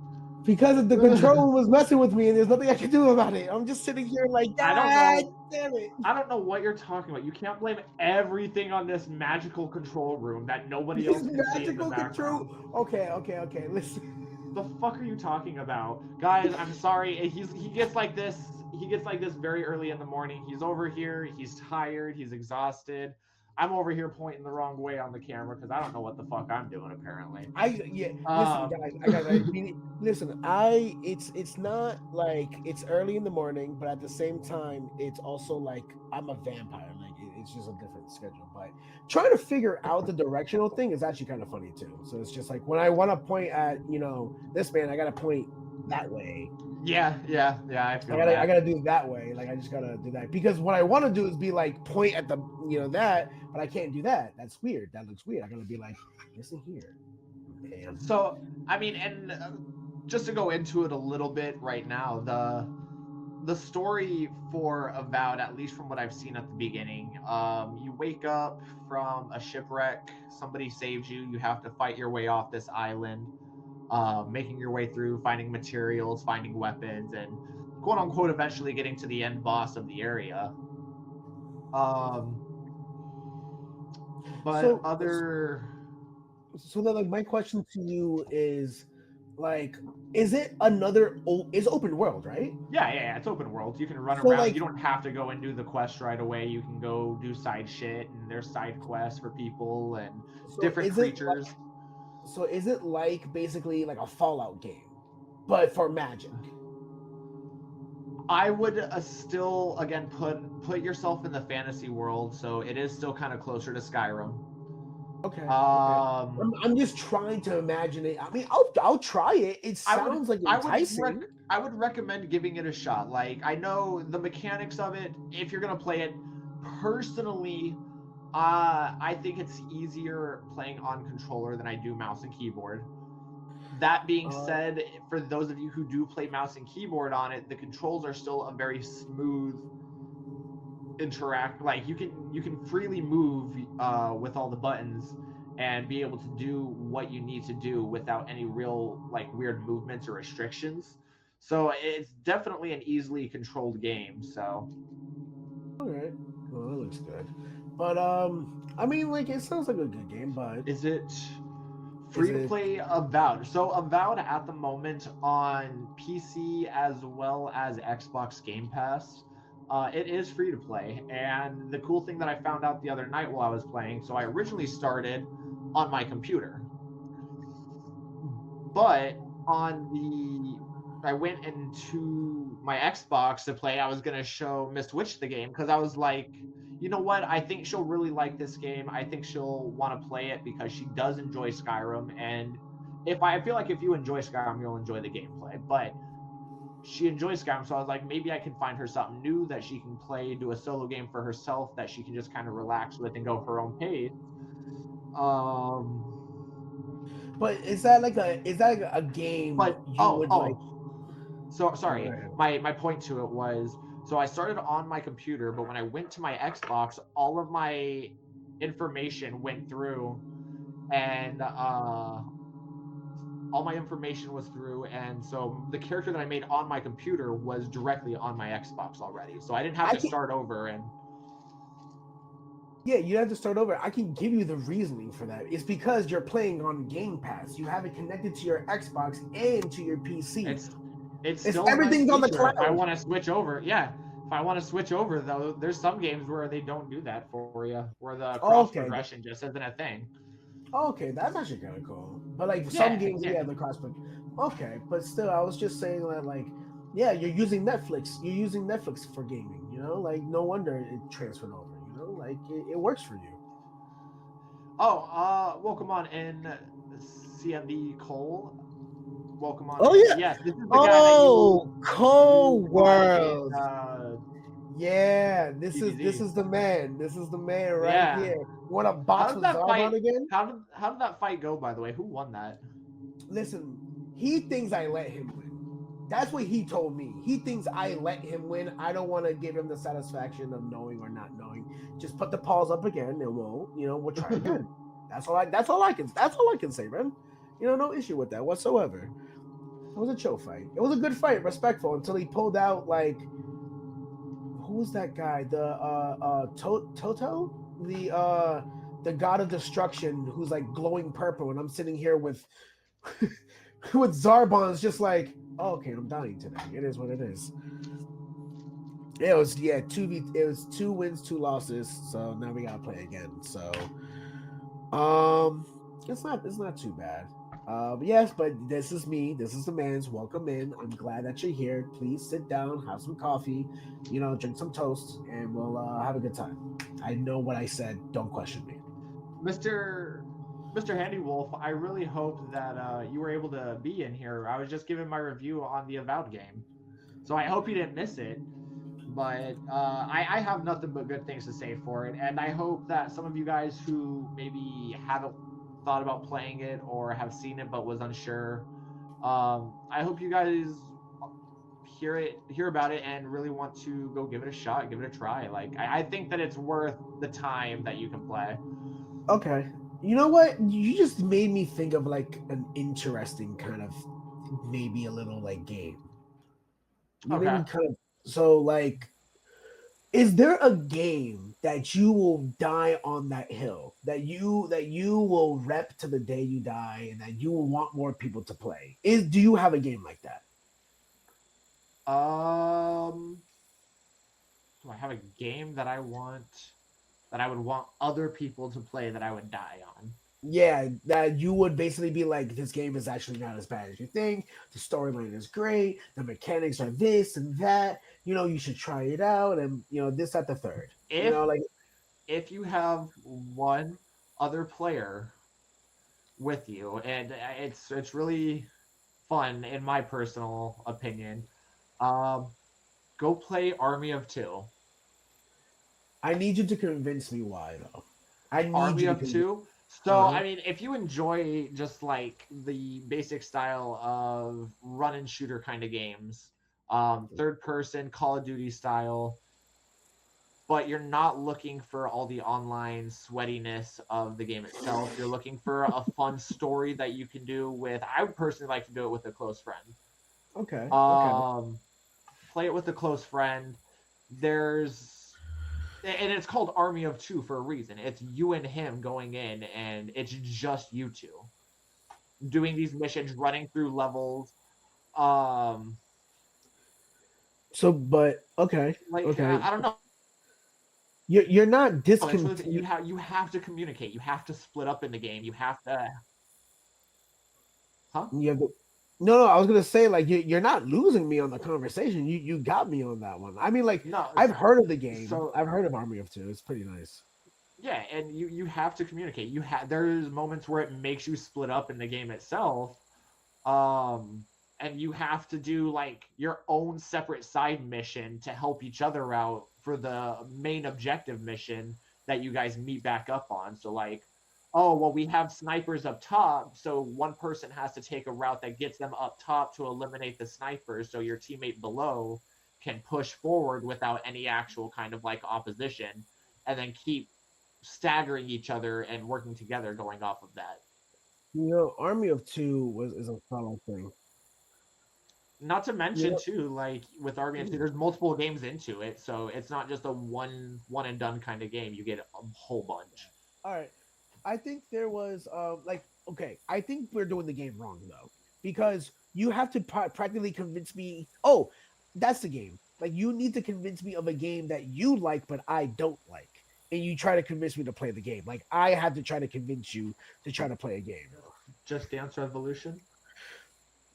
A: Because the control was messing with me, and there's nothing I can do about it. I'm just sitting here like,
B: I don't
A: God
B: know.
A: damn it.
B: I don't know what you're talking about. You can't blame everything on this magical control room that nobody
A: This
B: else can see in the
A: magical
B: background.
A: control. Okay. Listen.
B: The fuck are you talking about, guys? I'm sorry. He gets like this. He gets like this very early in the morning. He's over here. He's tired. He's exhausted. I'm over here pointing the wrong way on the camera because I don't know what the fuck I'm doing. Apparently,
A: Listen,
B: um,
A: guys. Listen. It's not like it's early in the morning, but at the same time, it's also like I'm a vampire. Like it's just a different schedule. But trying to figure out the directional thing is actually kind of funny too. So it's just like when I want to point at this man, I got to point that way.
B: yeah. I feel
A: I
B: that.
A: gotta do it that way. Like I just gotta do that because what I want to do is be like point at the that, but I can't do that. That's weird. That looks weird. I gotta be like, listen here, man.
B: So I mean, and just to go into it a little bit right now, the story for Avowed, at least from what I've seen at the beginning, you wake up from a shipwreck, somebody saves you, you have to fight your way off this island, making your way through, finding materials, finding weapons, and quote unquote eventually getting to the end boss of the area. Um, but
A: So
B: other
A: so then like my question to you is like, is it another is open world, right?
B: yeah, it's open world. You can run
A: So
B: around.
A: like
B: You don't have to go and do the quest right away. You can go do side shit, and there's side quests for people and
A: so
B: different creatures.
A: is it like basically like a Fallout game, but for magic?
B: I would still again put yourself in the fantasy world, so it is still kind of closer to Skyrim.
A: Okay.
B: Um,
A: I'm just trying to imagine it. I mean, I'll try it. It
B: I would
A: sounds like
B: I would
A: enticing.
B: I would recommend giving it a shot. Like I know the mechanics of it. If you're gonna play it, personally, I think it's easier playing on controller than I do mouse and keyboard. That being
A: Uh,
B: said, for those of you who do play mouse and keyboard on it, the controls are still a very smooth interact. Like you can freely move with all the buttons and be able to do what you need to do without any real like weird movements or restrictions. So it's definitely an easily controlled game. So
A: all right. Well, that looks good. But I mean, like it sounds like a good game, but
B: is it
A: is
B: free to
A: it?
B: play? Avowed. So Avowed at the moment on PC as well as Xbox Game Pass. It is free to play, and the cool thing that I found out the other night while I was playing. So I originally started on my computer, but on the I went into my Xbox to play. I was gonna show Miss Witch the game because I was like, you know what? I think she'll really like this game. I think she'll want to play it because she does enjoy Skyrim, and if I feel like if you enjoy Skyrim, you'll enjoy the gameplay. But she enjoys Skyrim, so I was like, maybe I can find her something new that she can play, do a solo game for herself that she can just kind of relax with and go her own pace. Um,
A: But is that like a game
B: but
A: you would like?
B: so
A: Oh,
B: sorry. My point to it was so I started on my computer, but when I went to my Xbox, all of my information went through, and all my information was through, and so the character that I made on my computer was directly on my Xbox already. So I didn't have
A: I
B: to
A: can.
B: start over. And
A: Yeah, you have to start over. I can give you the reasoning for that. It's because you're playing on Game Pass. You have it connected to your Xbox and to your PC.
B: it's
A: It's
B: still a nice
A: everything's on the
B: feature if I
A: cloud.
B: want to switch over. Yeah, if I want to switch over though, there's some games where they don't do that for you, where the cross
A: Okay,
B: progression just isn't a thing.
A: okay, that's actually kind of cool. But like some
B: Yeah,
A: games,
B: yeah.
A: yeah, the crossplay. Okay, but still, I was just saying that like, yeah, you're using Netflix. You're using Netflix for gaming. Like no wonder it transferred over. Like it works for you.
B: Oh, welcome on in, CMD Cole. Welcome on
A: Oh
B: in.
A: yeah.
B: Yes, this is the guy that
A: Oh,
B: you fought in
A: World. Yeah, this
B: DBZ.
A: is the man. This is the man right
B: Yeah.
A: here. You want to
B: How
A: box
B: did
A: with
B: that
A: Zarbon
B: fight?
A: again?
B: How did that fight go? By the way, who won that?
A: Listen, he thinks I let him win. That's what he told me. He thinks I let him win. I don't want to give him the satisfaction of knowing or not knowing. Just put the paws up again, and we'll try again. That's all I can say, man. No issue with that whatsoever. It was a chill fight. It was a good fight, respectful, until he pulled out like who was that guy? Toto? The god of destruction who's like glowing purple, and I'm sitting here with with Zarbon's just like, oh, okay, I'm dying today. It is what it is. It was it was 2 wins, 2 losses. So now we gotta play again. So it's not too bad. But yes, but this is me. This is the man's. Welcome in. I'm glad that you're here. Please sit down, have some coffee, drink some toast, and we'll have a good time. I know what I said. Don't question me.
B: Mr. Handy Wolf, I really hope that you were able to be in here. I was just giving my review on the Avowed game, so I hope you didn't miss it. But I have nothing but good things to say for it, and I hope that some of you guys who maybe haven't thought about playing it or have seen it but was unsure, I hope you guys hear about it and really want to go give it a shot, give it a try. Like I think that it's worth the time that you can play.
A: Okay. You know what? You just made me think of like an interesting kind of maybe a little like game. You made
B: Okay.
A: me kind of so like is there a game that you will die on that hill that you will rep to the day you die and that you will want more people to play? Do you have a game like that?
B: Um, do I have a game that I would want other people to play that I would die on?
A: Yeah, that you would basically be like, this game is actually not as bad as you think. The storyline is great. The mechanics are this and that. You should try it out, and this at the third.
B: If
A: Like
B: if you have one other player with you, and it's really fun in my personal opinion, um, go play Army of Two.
A: I need you to convince me why though. I need
B: Army
A: you to
B: of
A: convince.
B: Two. So
A: Uh huh.
B: I mean, if you enjoy just like the basic style of run and shooter kind of games, third person Call of Duty style, but you're not looking for all the online sweatiness of the game itself. You're looking for a fun story that you can do with. I would personally like to do it with a close friend.
A: Okay. Okay.
B: Um, Play it with a close friend. There's and it's called Army of Two for a reason. It's you and him going in, and it's just you two doing these missions, running through levels. Um,
A: But okay.
B: like
A: Okay.
B: I don't know.
A: You're not
B: It's really
A: discontent.
B: you have to communicate. You have to split up in the game. You have to, huh?
A: You have to, no, I was gonna say like you're not losing me on the conversation. You got me on that one. I mean, like
B: No.
A: I've heard of the game.
B: So
A: I've heard of Army of Two. It's pretty nice.
B: yeah, and you have to communicate. You have there's moments where it makes you split up in the game itself, and you have to do like your own separate side mission to help each other out for the main objective mission that you guys meet back up on. So like, oh well, we have snipers up top, so one person has to take a route that gets them up top to eliminate the snipers, so your teammate below can push forward without any actual kind of like opposition, and then keep staggering each other and working together going off of that.
A: Army of Two is a solid thing.
B: Not to
A: You
B: mention
A: know,
B: too, like with RBN2, there's multiple games into it, so it's not just a one and done kind of game. You get a whole bunch.
A: all right. I think there was like okay. I think we're doing the game wrong though because you have to practically convince me. Oh, that's the game. Like you need to convince me of a game that you like but I don't like, and you try to convince me to play the game. Like I have to try to convince you to try to play a game.
B: Just Dance Revolution.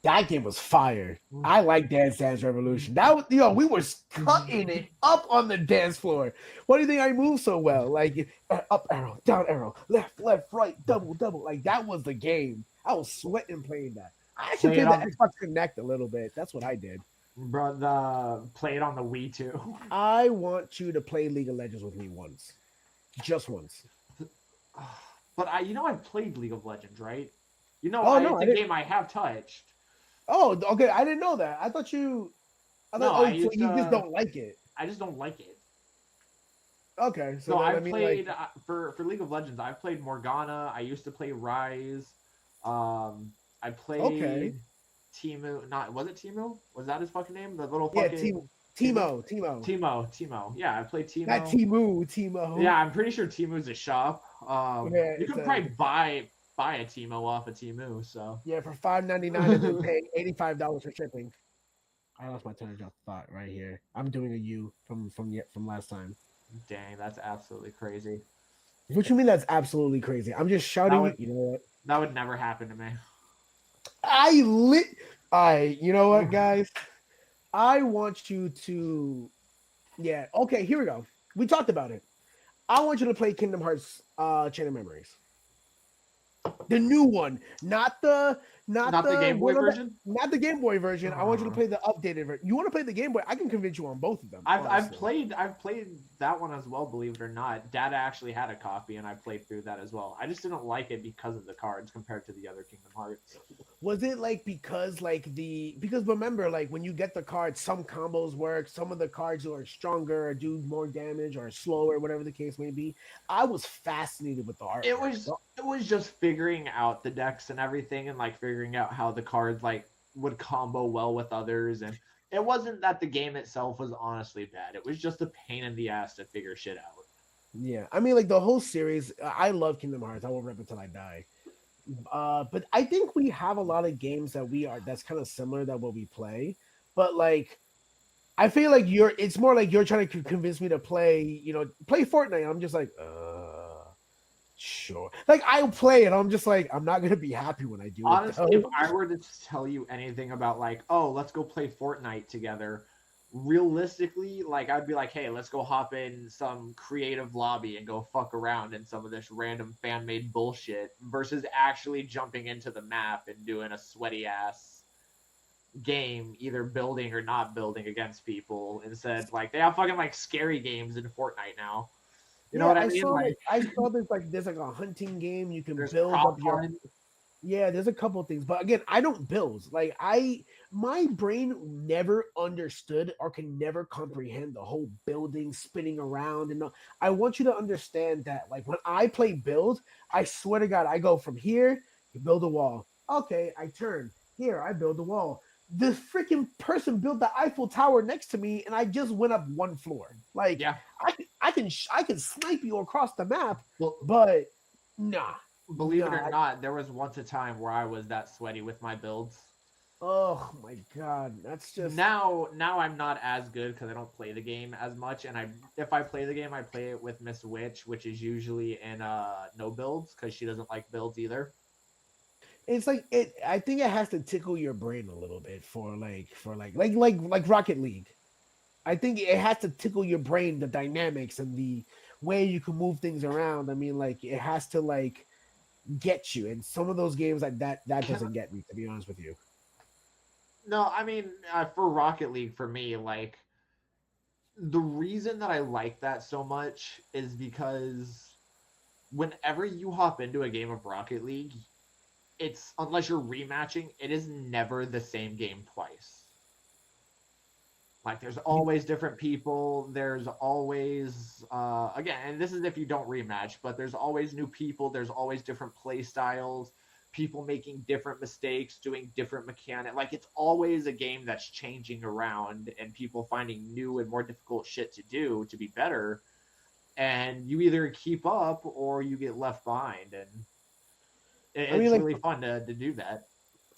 A: That game was fire. I like Dance Dance Revolution. That was, we were cutting it up on the dance floor. Why do you think I move so well? Like up arrow, down arrow, left, right, double, double. Like that was the game. I was sweating playing that. I actually
B: Play it
A: played the
B: on,
A: Xbox Connect a little bit. That's what I did.
B: bro. Play it on the Wii too.
A: I want you to play League of Legends with me once, just once.
B: But I've played League of Legends, right?
A: Oh no,
B: It's
A: I
B: a
A: didn't.
B: game I have touched.
A: Oh, okay. I didn't know that. I thought you. I thought.
B: No, I
A: Oh, so
B: used
A: you just
B: to.
A: don't like it.
B: I just don't like it.
A: Okay. So
B: So
A: then I
B: I've
A: mean, like,
B: played for League of Legends. I've played Morgana. I used to play Rise. I
A: okay,
B: played Timu. Not was it Timu? Was that his fucking name? The little
A: yeah,
B: fucking Timu.
A: Timo,
B: Timo. Yeah, I played
A: not
B: Timo.
A: Timo.
B: Yeah, I'm pretty sure Timu's a shop.
A: Yeah,
B: You could probably buy a Timo off of Timu. So
A: yeah for $5.99 and then pay $85 for shipping. I lost my train of thought right here. I'm doing a U from last time.
B: dang, that's absolutely crazy.
A: What you mean? That's absolutely crazy. I'm just
B: That
A: shouting.
B: would
A: You know what?
B: that would never happen to me.
A: I lit. I. You know what, guys? I want you to. Yeah. Okay. Here we go. We talked about it. I want you to play Kingdom Hearts Chain of Memories. The new one, not
B: Not the
A: the
B: Game Boy
A: one on the
B: version.
A: not the Game Boy version. I want you to
B: Uh,
A: play the updated version. You want to play the Game Boy? I can convince you on both of them, honestly.
B: I've played that one as well. Believe it or not, Dad actually had a copy, and I played through that as well. I just didn't like it because of the cards compared to the other Kingdom Hearts.
A: Was it like because remember, like when you get the cards, some combos work, some of the cards are stronger or do more damage or slower, whatever the case may be. I was fascinated with the artwork.
B: It was just figuring out the decks and everything, and like figuring out how the cards like would combo well with others. And it wasn't that the game itself was honestly bad. It was just a pain in the ass to figure shit out.
A: Yeah, I mean, like the whole series. I love Kingdom Hearts. I will rep it till I die. But I think we have a lot of games that's kind of similar that what we play. But like I feel like it's more like you're trying to convince me to play Fortnite. I'm just like, sure. Like I'll play it. I'm just like, I'm not gonna be happy when I do it
B: Honestly, if
A: though.
B: I were to tell you anything about like, oh, let's go play Fortnite together, realistically, like I'd be like, hey, let's go hop in some creative lobby and go fuck around in some of this random fan made bullshit versus actually jumping into the map and doing a sweaty ass game, either building or not building against people. Instead, like they have fucking like scary games in Fortnite now. You know
A: Yeah,
B: what I mean? Like
A: I saw there's like a hunting game. You can
B: there's
A: build
B: prop
A: up your
B: hunt.
A: Yeah, there's a couple things, but again, I don't build. Like my brain never understood or can never comprehend the whole building, spinning around, and I want you to understand that. Like when I play build, I swear to God, I go from here, you build a wall. Okay, I turn here, I build a wall. The freaking person built the Eiffel Tower next to me, and I just went up one floor. Like
B: Yeah.
A: I can snipe you across the map,
B: Well,
A: but nah,
B: believe it
A: nah.
B: or not, there was once a time where I was that sweaty with my builds.
A: Oh my god, that's just
B: Now I'm not as good because I don't play the game as much, and if I play the game, I play it with Miss Witch, which is usually in no builds because she doesn't like builds either.
A: it's like it. I think it has to tickle your brain a little bit for like Rocket League. I think it has to tickle your brain, the dynamics and the way you can move things around. I mean, like it has to like get you. And some of those games like that
B: Can
A: doesn't get me, to be honest with you.
B: No, I mean for Rocket League for me, like the reason that I like that so much is because whenever you hop into a game of Rocket League, it's unless you're rematching, it is never the same game twice. Like there's always different people. There's always again, and this is if you don't rematch, but there's always new people. There's always different play styles. People making different mistakes, doing different mechanic. Like it's always a game that's changing around, and people finding new and more difficult shit to do to be better. And you either keep up or you get left behind, and
A: I mean,
B: it's
A: like
B: really fun to do that.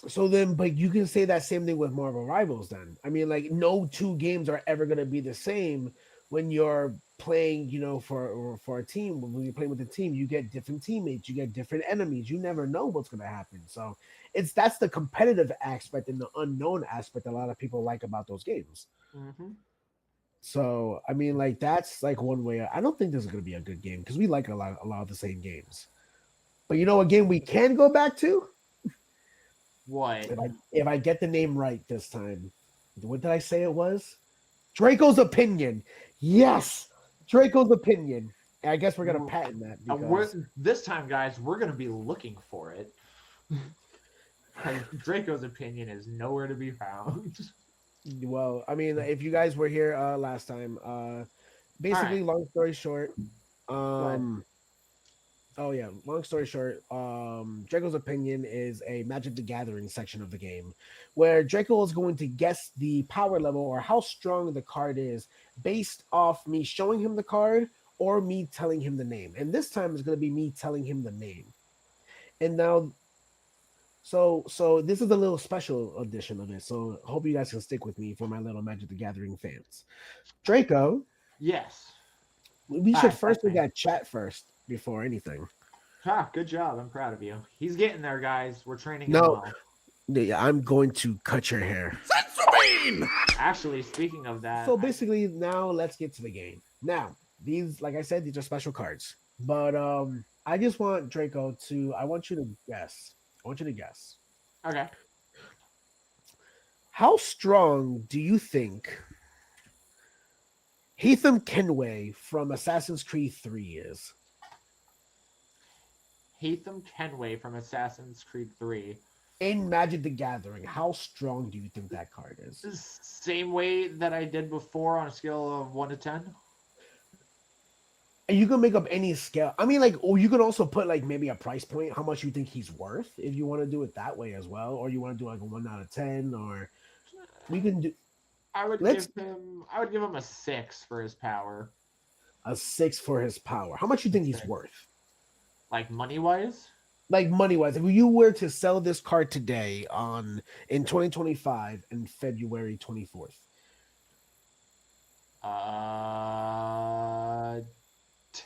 A: so then, but you can say that same thing with Marvel Rivals. Then I mean, like no two games are ever going to be the same when you're playing. For a team. When you're playing with a team, you get different teammates, you get different enemies. You never know what's going to happen. So that's the competitive aspect and the unknown aspect a lot of people like about those games.
B: Mm-hmm.
A: So I mean, like that's like one way. I don't think this is going to be a good game because we like a lot of the same games. But you know, a game we can go back to
B: What?
A: if I get the name right this time. What did I say it was? Draco's Opinion. Yes, Draco's Opinion. And I guess we're gonna patent that
B: We're
A: because
B: this time, guys. We're gonna be looking for it. because Draco's opinion is nowhere to be found.
A: Well, I mean, if you guys were here last time,
B: All right,
A: basically, long story short,
B: go ahead.
A: um, oh yeah, long story short, Draco's opinion is a Magic the Gathering section of the game, where Draco is going to guess the power level or how strong the card is based off me showing him the card or me telling him the name. And this time it's going to be me telling him the name. And now, so this is a little special edition of it. So hope you guys can stick with me for my little Magic the Gathering fans. Draco,
B: Yes.
A: we
B: All
A: should
B: right,
A: first
B: that's
A: look
B: me.
A: at chat first before anything.
B: Good job. I'm proud of you. He's getting there, guys. We're training him
A: No,
B: well.
A: yeah, I'm going to cut your hair.
B: Actually, speaking of that,
A: So basically, now let's get to the game. Now, these, like I said, these are special cards. But I just want Draco to. I want you to guess. I want you to guess.
B: okay.
A: How strong do you think Heatham Kenway from Assassin's Creed 3 is?
B: Hatham Kenway from Assassin's Creed 3.
A: In Magic the Gathering, how strong do you think that card is?
B: Same way that I did before on a scale of 1 to 10.
A: And you can make up any scale. I mean, like, or you can also put like maybe a price point, how much you think he's worth, if you want to do it that way as well, or you want to do like a 1 out of 10, or we can do.
B: I would
A: Let's
B: give him a 6 for his power.
A: a 6 for his power. How much you think he's worth?
B: Like money wise?
A: Like money wise, if you were to sell this card today in 2025 and February 24th.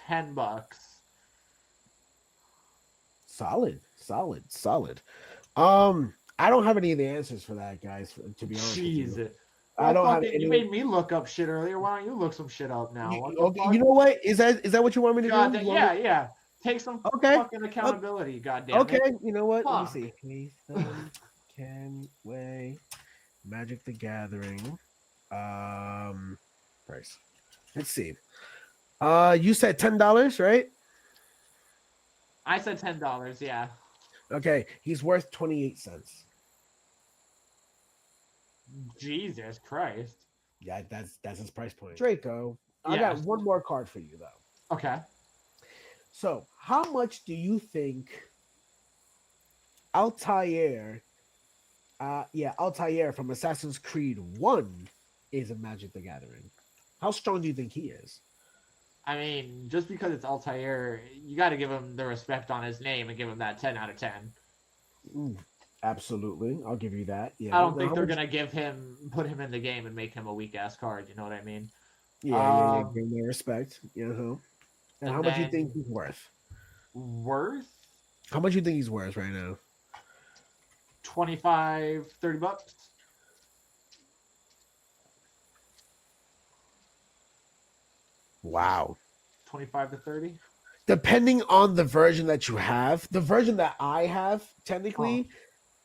B: $10.
A: Solid. I don't have any of the answers for that, guys, to be honest with
B: Jeez.
A: you.
B: Well,
A: I don't have
B: fucking,
A: any.
B: you made me look up shit earlier. Why don't you look some shit up now? What the
A: Okay,
B: fuck?
A: you know what? Is that what you want me to
B: God,
A: do? You want
B: yeah,
A: me-
B: yeah. Take some
A: Okay.
B: fucking accountability. God damn
A: Okay,
B: it.
A: you know what? Let me
B: Fuck.
A: see. Nathan Kenway, Magic the Gathering, price. Let's see. You said $10, right?
B: I said $10. Yeah.
A: Okay, he's worth 28 cents.
B: Jesus Christ.
A: Yeah, that's his price point. Draco, I
B: Yeah.
A: got one more card for you though.
B: Okay.
A: So, how much do you think Altair, Altair from Assassin's Creed 1 is in Magic the Gathering? How strong do you think he is?
B: I mean, just because it's Altair, you got to give him the respect on his name and give him that 10 out of 10.
A: Absolutely, I'll give you that. Yeah,
B: I don't think they're gonna put him in the game and make him a weak ass card. You know what I mean?
A: Yeah. Give me respect. And how much you think
B: then-
A: he's worth?
B: Worth
A: How much you think he's worth right now?
B: 25, $30.
A: Wow.
B: 25 to 30.
A: Depending on the version that you have, the version that I have, technically,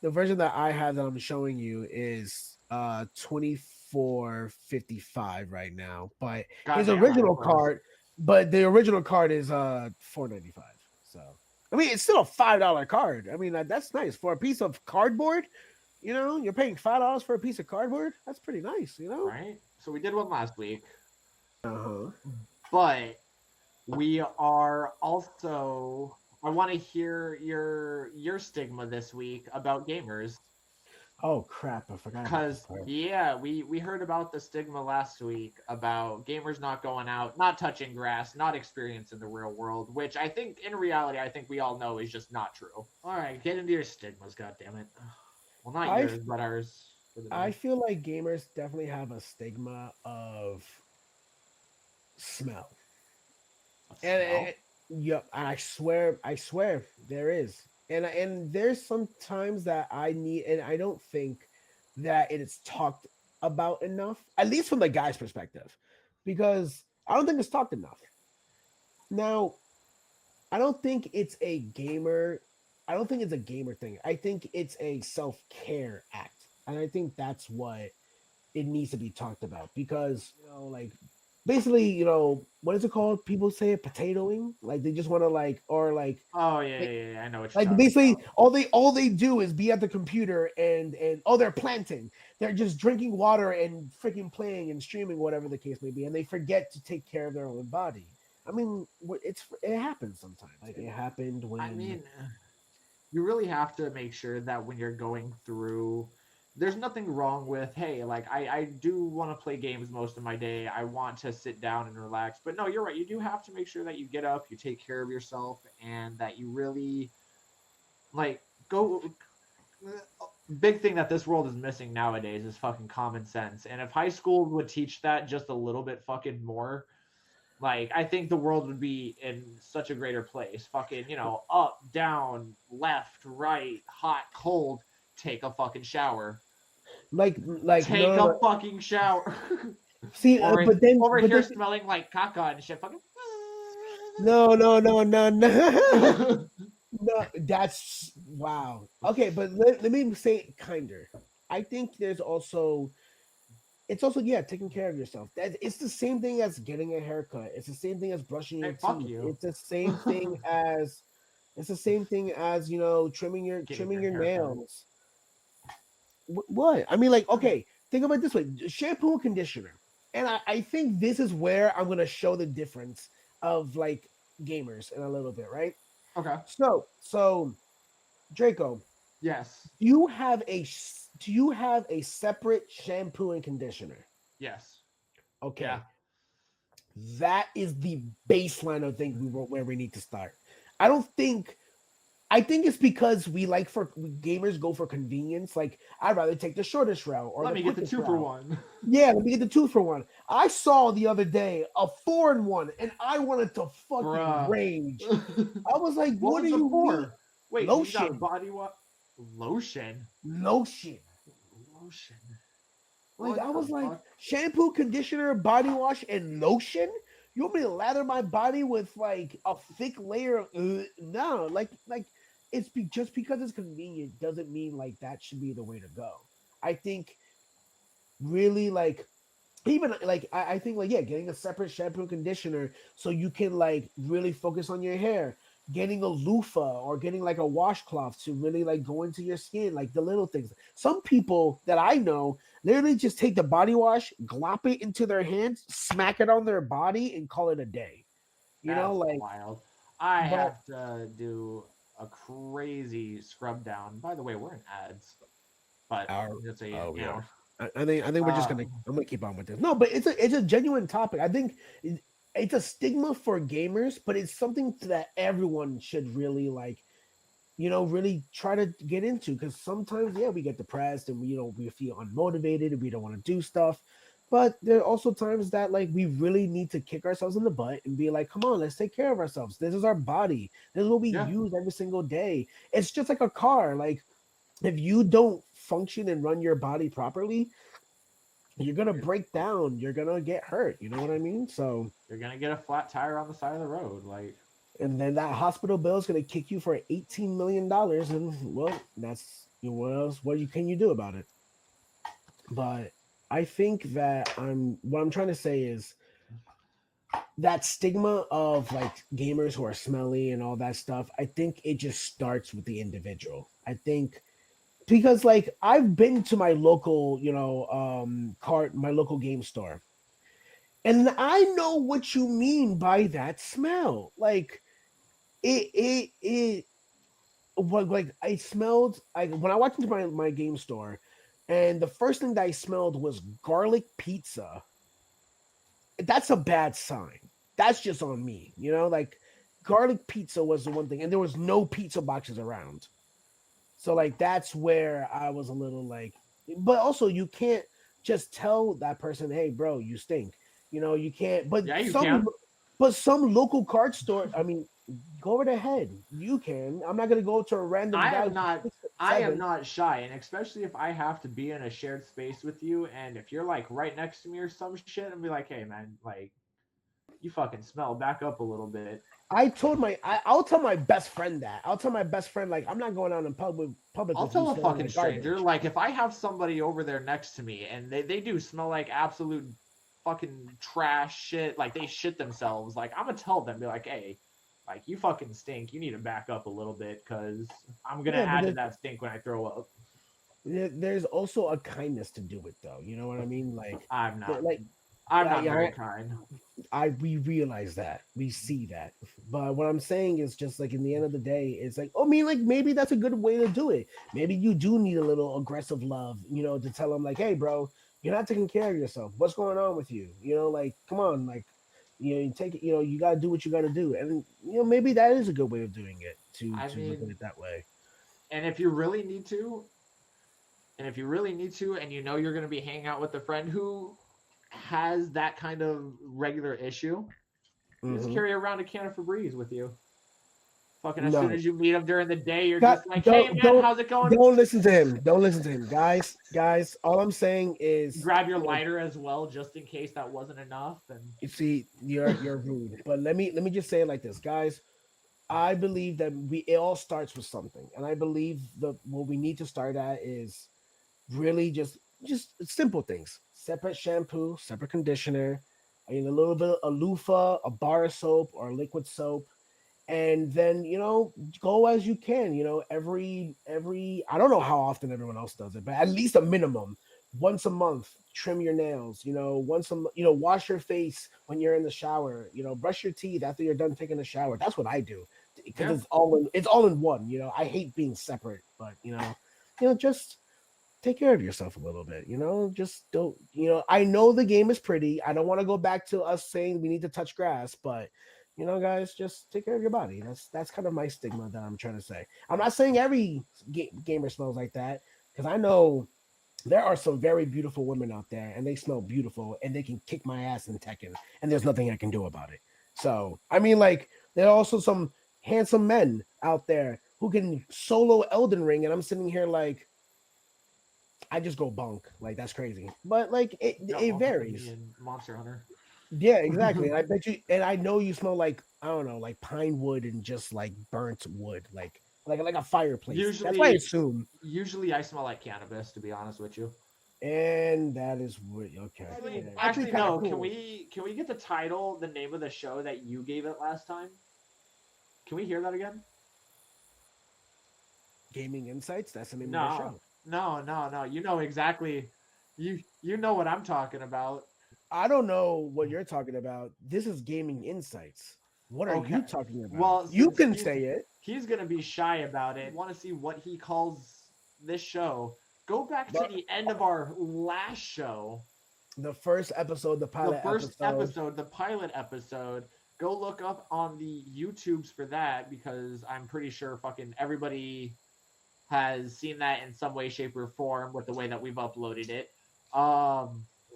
A: the version that I have that I'm showing you is 24.55 right now. But his
B: Goddamn,
A: original
B: that was
A: card, the original card is $4.95. So I mean, it's still a $5 card. I mean, that's nice for a piece of cardboard. You're paying $5 for a piece of cardboard. That's pretty nice.
B: right. So we did one last week,
A: Uh-huh.
B: but we are also. I want to hear your stigma this week about gamers.
A: Oh crap! I forgot.
B: Because yeah, we heard about the stigma last week about gamers not going out, not touching grass, not experiencing the real world, which I think in reality I think we all know is just not true. All right, get into your stigmas, god damn it. Well, not yours, but ours.
A: I feel like gamers definitely have a stigma of smell. And yep, I swear there is. And there's some times that I need, and I don't think that it is talked about enough, at least from the guy's perspective, because I don't think it's talked enough. Now, I don't think it's a gamer thing. I think it's a self-care act. And I think that's what it needs to be talked about, because like basically, what is it called? People say it potatoing, like they just want to like, or
B: Oh yeah, I know what you're
A: like
B: talking
A: basically
B: about.
A: all they do is be at the computer and oh, they're planting. They're just drinking water and freaking playing and streaming, whatever the case may be, and they forget to take care of their own body. I mean, it happens sometimes. Like it happened
B: I
A: when
B: mean, you really have to make sure that when you're going through, there's nothing wrong with, hey, like I do want to play games most of my day, I want to sit down and relax, but no, you're right, you do have to make sure that you get up, you take care of yourself, and that you really like go. Big thing that this world is missing nowadays is fucking common sense, and if high school would teach that just a little bit fucking more, like, I think the world would be in such a greater place. Fucking, up, down, left, right, hot, cold. Take a fucking shower.
A: no,
B: Take
A: no,
B: a
A: no.
B: fucking shower.
A: See,
B: or
A: but then
B: over here smelling like caca and shit. Fucking.
A: no, no, no, no, no. No, that's wow. Okay, but let me say it kinder. I think it's also, yeah, taking care of yourself. That it's the same thing as getting a haircut. It's the same thing as brushing
B: Hey,
A: your
B: fuck
A: teeth.
B: you.
A: It's the same thing as trimming your
B: Getting
A: trimming
B: your
A: your
B: haircut.
A: nails. What? I mean, like, okay, think about it this way: shampoo and conditioner. And I think this is where I'm gonna show the difference of like gamers in a little bit, right?
B: Okay.
A: So Draco,
B: Yes.
A: do you have a separate shampoo and conditioner?
B: Yes. Yeah.
A: Okay, that is the baseline of things where we need to start. I don't think I think it's because gamers go for convenience. Like I'd rather take the shortest route or
B: Let
A: the
B: me get the
A: quickest
B: two for
A: route.
B: one.
A: Yeah, let me get the two for one. I saw the other day a 4-in-1, and I wanted to fucking
B: Bruh.
A: rage. I was like,
B: What
A: "What do
B: was it
A: you mean
B: for? Wait, you got a
A: lotion,
B: body what? Lotion.
A: lotion?"
B: Lotion.
A: Like
B: What
A: I
B: the
A: was like,
B: fuck?
A: shampoo, conditioner, body wash, and lotion. You want me to lather my body with like a thick layer of no, just because it's convenient doesn't mean like that should be the way to go. I think really like even like I think like yeah, getting a separate shampoo and conditioner so you can like really focus on your hair. Getting a loofah or getting like a washcloth to really like go into your skin, like the little things. Some people that I know literally just take the body wash, glop it into their hands, smack it on their body, and call it a day.
B: That's
A: Like,
B: wild. I
A: but
B: have to do a crazy scrub down. By the way, we're in ads, but
A: our
B: it's a
A: we are. I think we're just gonna I'm gonna keep on with this. No, but it's a genuine topic. I think it's a stigma for gamers, but it's something that everyone should really like, really try to get into because sometimes, yeah, we get depressed and we feel unmotivated and we don't want to do stuff. But there are also times that like we really need to kick ourselves in the butt and be like, come on, let's take care of ourselves. This is our body. This is what we
B: yeah.
A: use every single day. It's just like a car. Like if you don't function and run your body properly, you're gonna
B: You're,
A: break down. You're gonna get hurt. You know what I mean? So,
B: you're gonna get a flat tire on the side of the road. Like,
A: and then that hospital bill is gonna kick you for $18 million, and well, that's what else? Can you do about it? But I think that what I'm trying to say is that stigma of like gamers who are smelly and all that stuff. I think it just starts with the individual. I think because like I've been to my local, my local game store. And I know what you mean by that smell. Like it what like I smelled when I walked into my game store and the first thing that I smelled was garlic pizza. That's a bad sign. That's just on me, like garlic pizza was the one thing, and there was no pizza boxes around. So like that's where I was a little like, but also you can't just tell that person, "Hey, bro, you stink." You can't.
B: yeah, you can.
A: But some local card store, I mean, go right ahead. You can. I'm not gonna go to a random
B: I
A: guy
B: am
A: who's
B: not.
A: 6'7".
B: Shy, and especially if I have to be in a shared space with you, and if you're like right next to me or some shit, and be like, "Hey, man, like you fucking smell. Back up a little bit."
A: I'll tell my best friend that. I'll tell my best friend like I'm not going out in public
B: I'll
A: with you
B: tell a
A: smelling
B: fucking
A: like
B: stranger,
A: garbage.
B: like if I have somebody over there next to me and they do smell like absolute fucking trash shit, like they shit themselves, like I'm gonna tell them, be like, hey, like you fucking stink. You need to back up a little bit because I'm gonna
A: Yeah, but
B: add to that stink when I throw up.
A: there's also a kindness to do it, though. You know what I mean?
B: I'm not.
A: Like,
B: I'm
A: yeah,
B: not very kind.
A: we realize that, we see that, but what I'm saying is just like in the end of the day, it's like, oh, I mean, like maybe that's a good way to do it. Maybe you do need a little aggressive love, to tell them like, hey, bro, you're not taking care of yourself. What's going on with you? Like, come on, like, you take it. You gotta do what you gotta do, and maybe that is a good way of doing it
B: I
A: to look at
B: mean,
A: it that way.
B: and if you really need to, and you know you're gonna be hanging out with a friend who has that kind of regular issue, you just
A: Hmm.
B: carry around a can of Febreze with you. Fucking as soon
A: No,
B: as you meet them during the day, you're
A: God,
B: just like, hey man, how's it going?
A: don't listen to him. Don't listen to him, guys. All I'm saying is,
B: Grab your lighter as well, just in case that wasn't enough. And
A: you see, you're rude. But let me just say it like this, guys. I believe that it all starts with something, and I believe that what we need to start at is really just simple things: separate shampoo, separate conditioner, a little bit of a loofah, a bar of soap, or liquid soap, and then go as you can. Every I don't know how often everyone else does it, but at least a minimum once a month. Trim your nails, once wash your face when you're in the shower, brush your teeth after you're done taking a shower. That's what I do, because
B: yeah,
A: it's all in one. I hate being separate, but just take care of yourself a little bit. Just don't. I know the game is pretty. I don't want to go back to us saying we need to touch grass, but guys, just take care of your body. That's kind of my stigma that I'm trying to say. I'm not saying every gamer smells like that, because I know there are some very beautiful women out there, and they smell beautiful, and they can kick my ass in Tekken, and there's nothing I can do about it. So I mean, like, there are also some handsome men out there who can solo Elden Ring, and I'm sitting here like, I just go bunk. Like, that's crazy. But like,
B: yeah.
A: it
B: Welcome to me
A: varies.
B: and Monster Hunter.
A: Yeah, exactly. And I bet you, and I know you smell like, I don't know, like pine wood and just like burnt wood, like a fireplace. That's why I
B: usually,
A: assume.
B: usually I smell like cannabis. To be honest with you.
A: And that is what, okay. Yeah. Actually,
B: Actually,
A: kind of
B: no.
A: cool.
B: Can we get the title, the name of the show that you gave it last time? Can we hear that again?
A: Gaming Insights. That's the name of our
B: No,
A: show.
B: no. You know exactly. You know what I'm talking about.
A: I don't know what you're talking about. This is Gaming Insights. What are
B: Okay.
A: you talking about?
B: Well,
A: You
B: since
A: can say it.
B: he's gonna be shy about it, want to see what he calls this show. Go back to
A: But
B: the end of our last show,
A: the first episode, the
B: the
A: pilot
B: first
A: episode.
B: episode, the pilot episode. Go look up on the YouTubes for that because I'm pretty sure fucking everybody has seen that in some way, shape, or form with the way that we've uploaded it.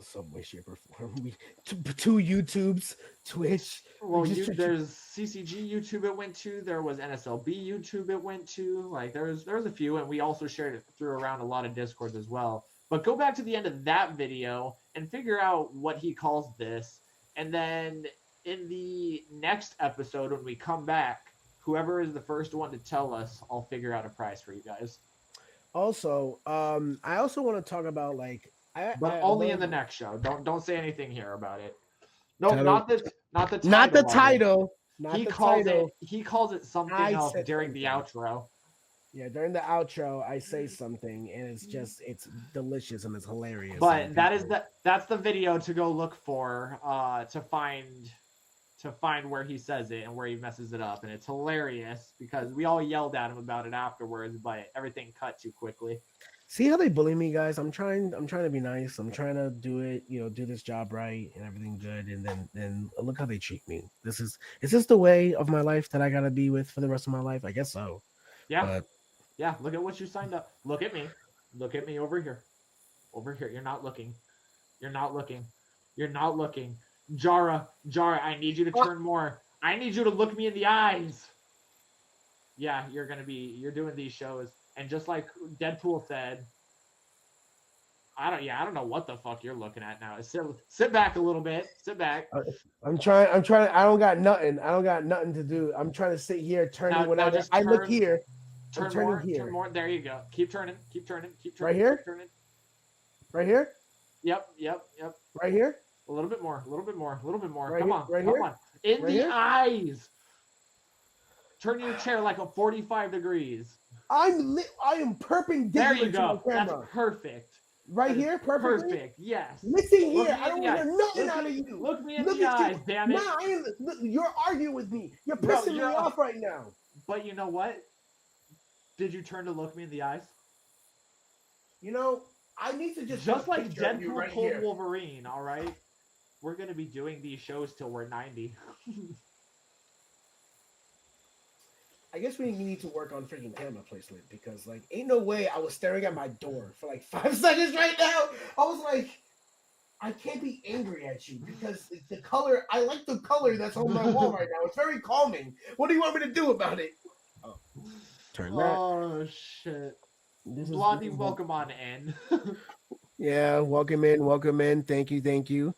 A: Some way, shape, or form. Two YouTubes, Twitch. We
B: Well,
A: just
B: there's CCG YouTube it went to. There was NSLB YouTube it went to. Like there's a few, and we also shared it through around a lot of Discords as well. But go back to the end of that video and figure out what he calls this, and then in the next episode when we come back, whoever is the first one to tell us, I'll figure out a prize for you guys.
A: also, I also want to talk about, like,
B: But
A: I
B: only
A: one
B: in
A: of
B: the
A: the
B: next show. Don't say anything here about it. Nope,
A: title,
B: not the
A: not the
B: title of it.
A: title, not the title.
B: He calls it something
A: I
B: else
A: said
B: during the
A: something.
B: outro.
A: Yeah, during the outro, I say something, and it's delicious and it's hilarious. And
B: But
A: people,
B: that's the video to go look for to find where he says it and where he messes it up, and it's hilarious because we all yelled at him about it afterwards, but everything cut too quickly.
A: see how they bully me, guys. I'm trying to be nice. I'm trying to do it, do this job right and everything good, and then look how they treat me. Is this the way of my life that I gotta be with for the rest of my life? I guess so.
B: Yeah,
A: But
B: yeah. Look at what you signed up. Look at me. Look at me over here. Over here. You're not looking. You're not looking. You're not looking. Jarra, I need you to turn more. I need you to look me in the eyes. Yeah, you're doing these shows. And just like Deadpool said, I don't know what the fuck you're looking at now. Sit back a little bit. Sit back.
A: I'm trying. I don't got nothing. I don't got nothing to do. I'm trying to sit here turning
B: Now
A: whenever
B: just
A: I look here. I'm
B: turn
A: turning
B: more,
A: here.
B: There you go. Keep turning, keep turning, keep turning,
A: Right here?
B: keep turning.
A: Right here?
B: Yep.
A: Right here?
B: A little bit more. A little bit more. A little bit more.
A: Right
B: Come
A: here,
B: on.
A: right
B: Come
A: here,
B: on. In
A: right
B: the
A: here.
B: eyes. Turn your chair like a 45 degrees.
A: I am
B: There
A: perpendicular
B: you
A: to my
B: go. That's
A: camera.
B: perfect.
A: Right
B: That is
A: here, perfectly.
B: perfect. Yes.
A: Listen
B: Look
A: here,
B: me
A: I
B: in
A: don't
B: the
A: want to
B: eyes.
A: hear nothing
B: Look
A: out
B: me,
A: of you.
B: look me in
A: Look
B: the
A: at you.
B: eyes, damn
A: Nah,
B: it.
A: look, you're arguing with me. You're
B: No,
A: pissing me
B: you're.
A: off right now.
B: But you know what? Did you turn to look me in the eyes?
A: You know, I need to just put a
B: Just like
A: picture of you
B: Deadpool
A: right
B: pulled
A: here.
B: Wolverine, all right? We're going to be doing these shows till we're 90.
A: I guess we need to work on freaking camera placement because, like, ain't no way I was staring at my door for like 5 seconds right now. I was like, I can't be angry at you because the color, I like the color that's on my wall right now. It's very calming. What do you want me to do about it? Oh, turn that.
B: Oh, shit.
A: This
B: Blondie,
A: is
B: welcome on in.
A: yeah, welcome in, welcome in. Thank you, thank you.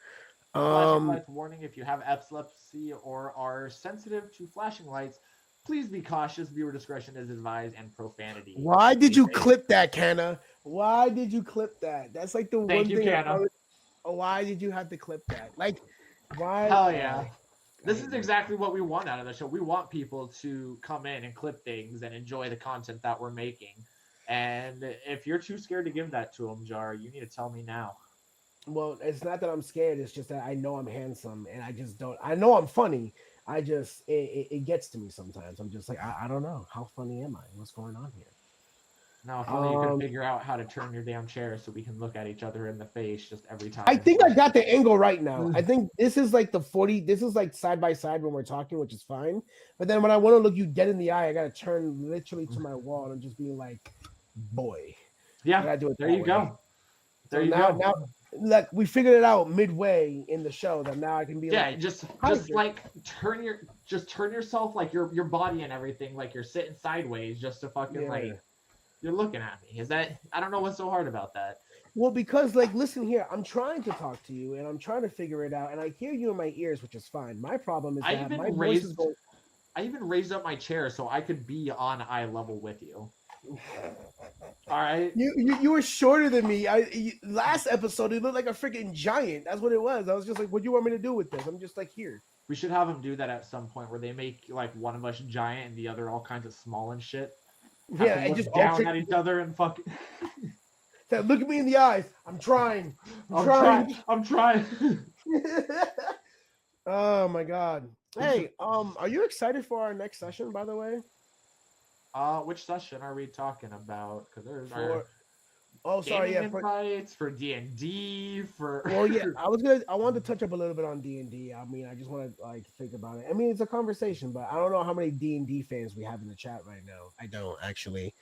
B: Flashing lights warning: if you have epilepsy or are sensitive to flashing lights, please be cautious. Viewer discretion is advised, and profanity.
A: Why did you clip that, Canna? Why did you clip that? That's like the
B: Thank
A: one
B: you,
A: thing.
B: Canna.
A: Why did you have to clip that? Like, why?
B: Hell yeah.
A: I
B: This
A: hate
B: is
A: you.
B: exactly what we want out of the show. We want people to come in and clip things and enjoy the content that we're making. And if you're too scared to give that to them, Jarra, you need to tell me now.
A: Well, it's not that I'm scared. It's just that I know I'm handsome, and I just don't. I know I'm funny. I just it gets to me sometimes. I'm just like I don't know how funny am I? What's going on here?
B: Now, if only you could figure out how to turn your damn chair so we can look at each other in the face just every time.
A: I think I got the angle right now. I think this is like the 40. This is like side by side when we're talking, which is fine. But then when I want to look you dead in the eye, I got to turn literally to my wall and I'm just being like, boy.
B: Yeah,
A: I gotta do it
B: there
A: that
B: you
A: way.
B: go. There
A: So
B: you
A: now,
B: go.
A: now, like we figured it out midway in the show that now I can be
B: Yeah,
A: like,
B: just
A: "Hi,
B: like turn yourself like your body and everything like you're sitting sideways just to fucking
A: yeah.
B: like you're looking at me. Is that I don't know what's so hard about that.
A: Well, because like, listen here, I'm trying to talk to you and I'm trying to figure it out, and I hear you in my ears, which is fine. My problem is
B: I
A: that my
B: even
A: voice is
B: raised
A: going.
B: I even raised up my chair so I could be on eye level with you. All right.
A: You were shorter than me. Last episode, you looked like a freaking giant. That's what it was. I was just like, "What do you want me to do with this?" I'm just like, "Here."
B: We should have them do that at some point where they make like one of us giant and the other all kinds of small and shit. Have
A: Yeah,
B: to
A: and
B: look
A: just
B: down at each other and fucking.
A: look at me in the eyes. I'm trying.
B: I'm trying. I'm trying.
A: Oh my god. Hey, are you excited for our next session? By the way.
B: Which session are we talking about? Because there's
A: sorry, yeah.
B: invites for D&D for.
A: Well, yeah, I wanted to touch up a little bit on D&D. I mean, I just want to like think about it. I mean, it's a conversation, but I don't know how many D&D fans we have in the chat right now. I don't actually,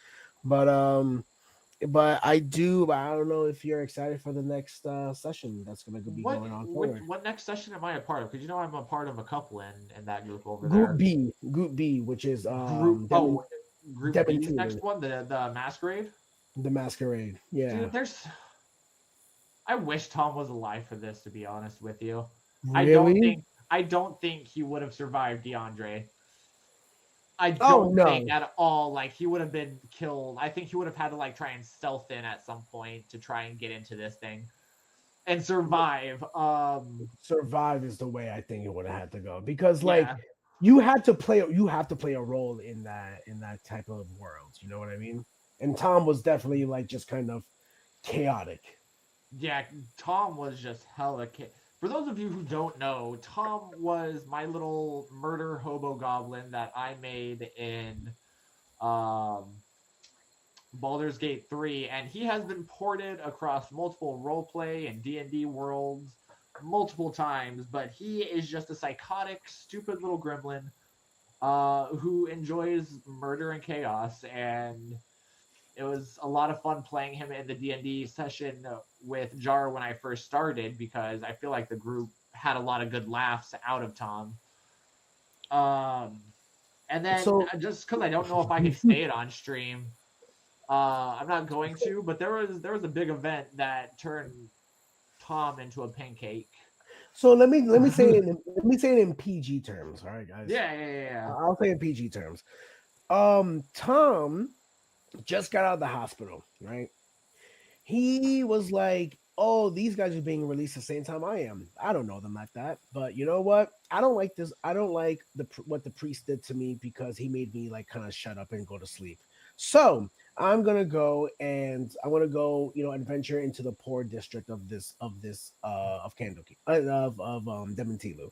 A: but I do. But I don't know if you're excited for the next session that's going to be going on forward.
B: What next session am I a part of? Because you know I'm a part of a couple in that group over
A: Group
B: there.
A: Group B, which is
B: Group B's next one, the masquerade.
A: The masquerade. Yeah.
B: Dude, I wish Tom was alive for this, to be honest with you.
A: Really?
B: I don't think he would have survived DeAndre. I
A: Oh,
B: don't
A: no.
B: think at all like he would have been killed. I think he would have had to like try and stealth in at some point to try and get into this thing and survive.
A: Survive is the way I think it would have had to go, because like
B: Yeah.
A: you have to play a role in that type of world. You know what I mean? And Tom was definitely like just kind of chaotic.
B: Yeah, Tom was just hella. For those of you who don't know, Tom was my little murder hobo goblin that I made in Baldur's Gate 3, and he has been ported across multiple roleplay and D&D worlds multiple times, but he is just a psychotic, stupid little gremlin who enjoys murder and chaos, and it was a lot of fun playing him in the D&D session with Jarra when I first started, because I feel like the group had a lot of good laughs out of Tom. And then just because I don't know if I can say it on stream, I'm not going to. But there was a big event that turned Tom into a pancake.
A: So let me say it in PG terms. All right, guys.
B: Yeah.
A: I'll say in PG terms. Tom just got out of the hospital, right? He was like oh, these guys are being released the same time I am. I don't know them like that, but you know what? I don't like this. I don't like what the priest did to me because he made me like kind of shut up and go to sleep. So I'm gonna go and I want to go, adventure into the poor district of Kandoki of Dementilu.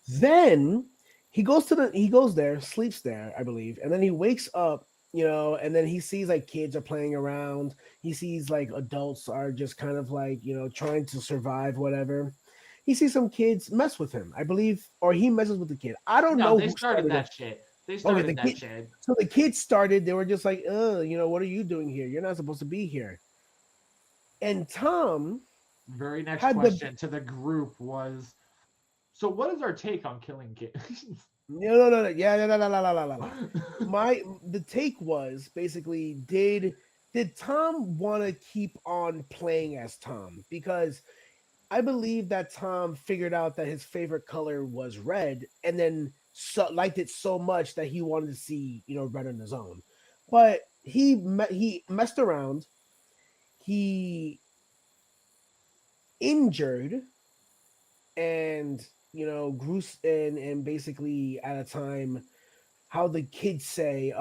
A: Then he goes there, sleeps there, I believe, and then he wakes up, and then he sees like kids are playing around. He sees like adults are just kind of like, trying to survive, whatever. He sees some kids mess with him, I believe, or he messes with the kid. I don't
B: No,
A: know
B: they
A: who
B: started
A: started it.
B: that shit. They
A: Okay,
B: started that shit.
A: so the kids started, they were just like, what are you doing here? You're not supposed to be here. And Tom
B: Very next
A: had the
B: question to the group was, so what is our take on killing kids?
A: no, yeah, no, no, no, no, no, no, no. The take was basically, did Tom want to keep on playing as Tom? Because I believe that Tom figured out that his favorite color was red, and then liked it so much that he wanted to see, red on his own. But he messed around. He injured and, grew and basically at a time, how the kids say,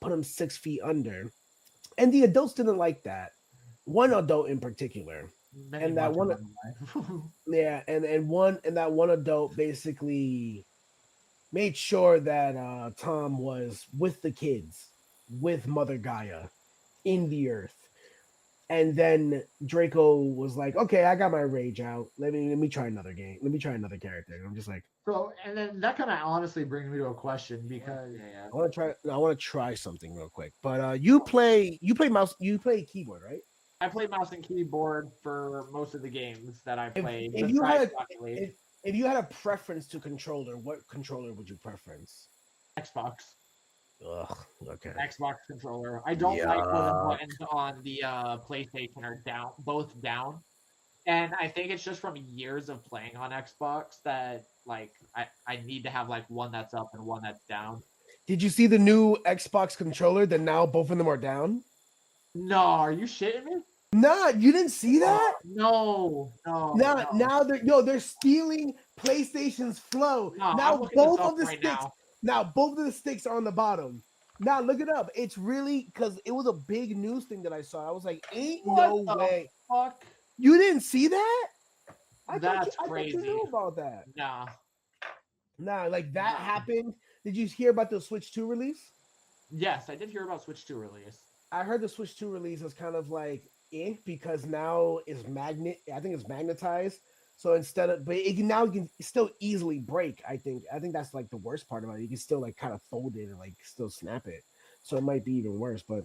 A: put him 6 feet under, and the adults didn't like that. One adult in particular,
B: Many
A: and that
B: much of
A: one,
B: my life.
A: yeah, and that one adult basically made sure that Tom was with the kids, with Mother Gaia, in the earth. And then Draco was like, "Okay, I got my rage out. Let me try another game. Let me try another character." And I'm just like,
B: So, and then that kind of honestly brings me to a question because
A: I want to try. I want to try something real quick. But you play mouse, you play keyboard, right?
B: I played mouse and keyboard for most of the games that I
A: If
B: played,
A: if you
B: besides
A: had
B: Rocket League.
A: if you had a preference to controller, what controller would you preference?
B: Xbox.
A: Ugh. Okay.
B: Xbox controller. I don't like where the
A: Yeah.
B: buttons on the PlayStation are down, both down. And I think it's just from years of playing on Xbox that like I need to have like one that's up and one that's down.
A: Did you see the new Xbox controller? That now both of them are down.
B: No, are you shitting me?
A: Nah, you didn't see that.
B: No, no, no,
A: Now they're stealing PlayStation's flow.
B: no. I'm looking this up right now.
A: Now both of the sticks are on the bottom. Now look it up. It's really because it was a big news thing that I saw. I was like, ain't
B: What
A: no
B: the
A: way.
B: fuck?
A: You didn't see that?
B: That's
A: I thought you
B: crazy.
A: knew about that.
B: Nah,
A: Nah, like that
B: nah.
A: happened. Did you hear about the Switch 2 release?
B: Yes, I did hear about Switch 2 release.
A: I heard the Switch 2 release is kind of like because now is I think it's magnetized. So instead of, but it can now, you can still easily break. I think that's like the worst part about it. You can still like kind of fold it and like still snap it. So it might be even worse. But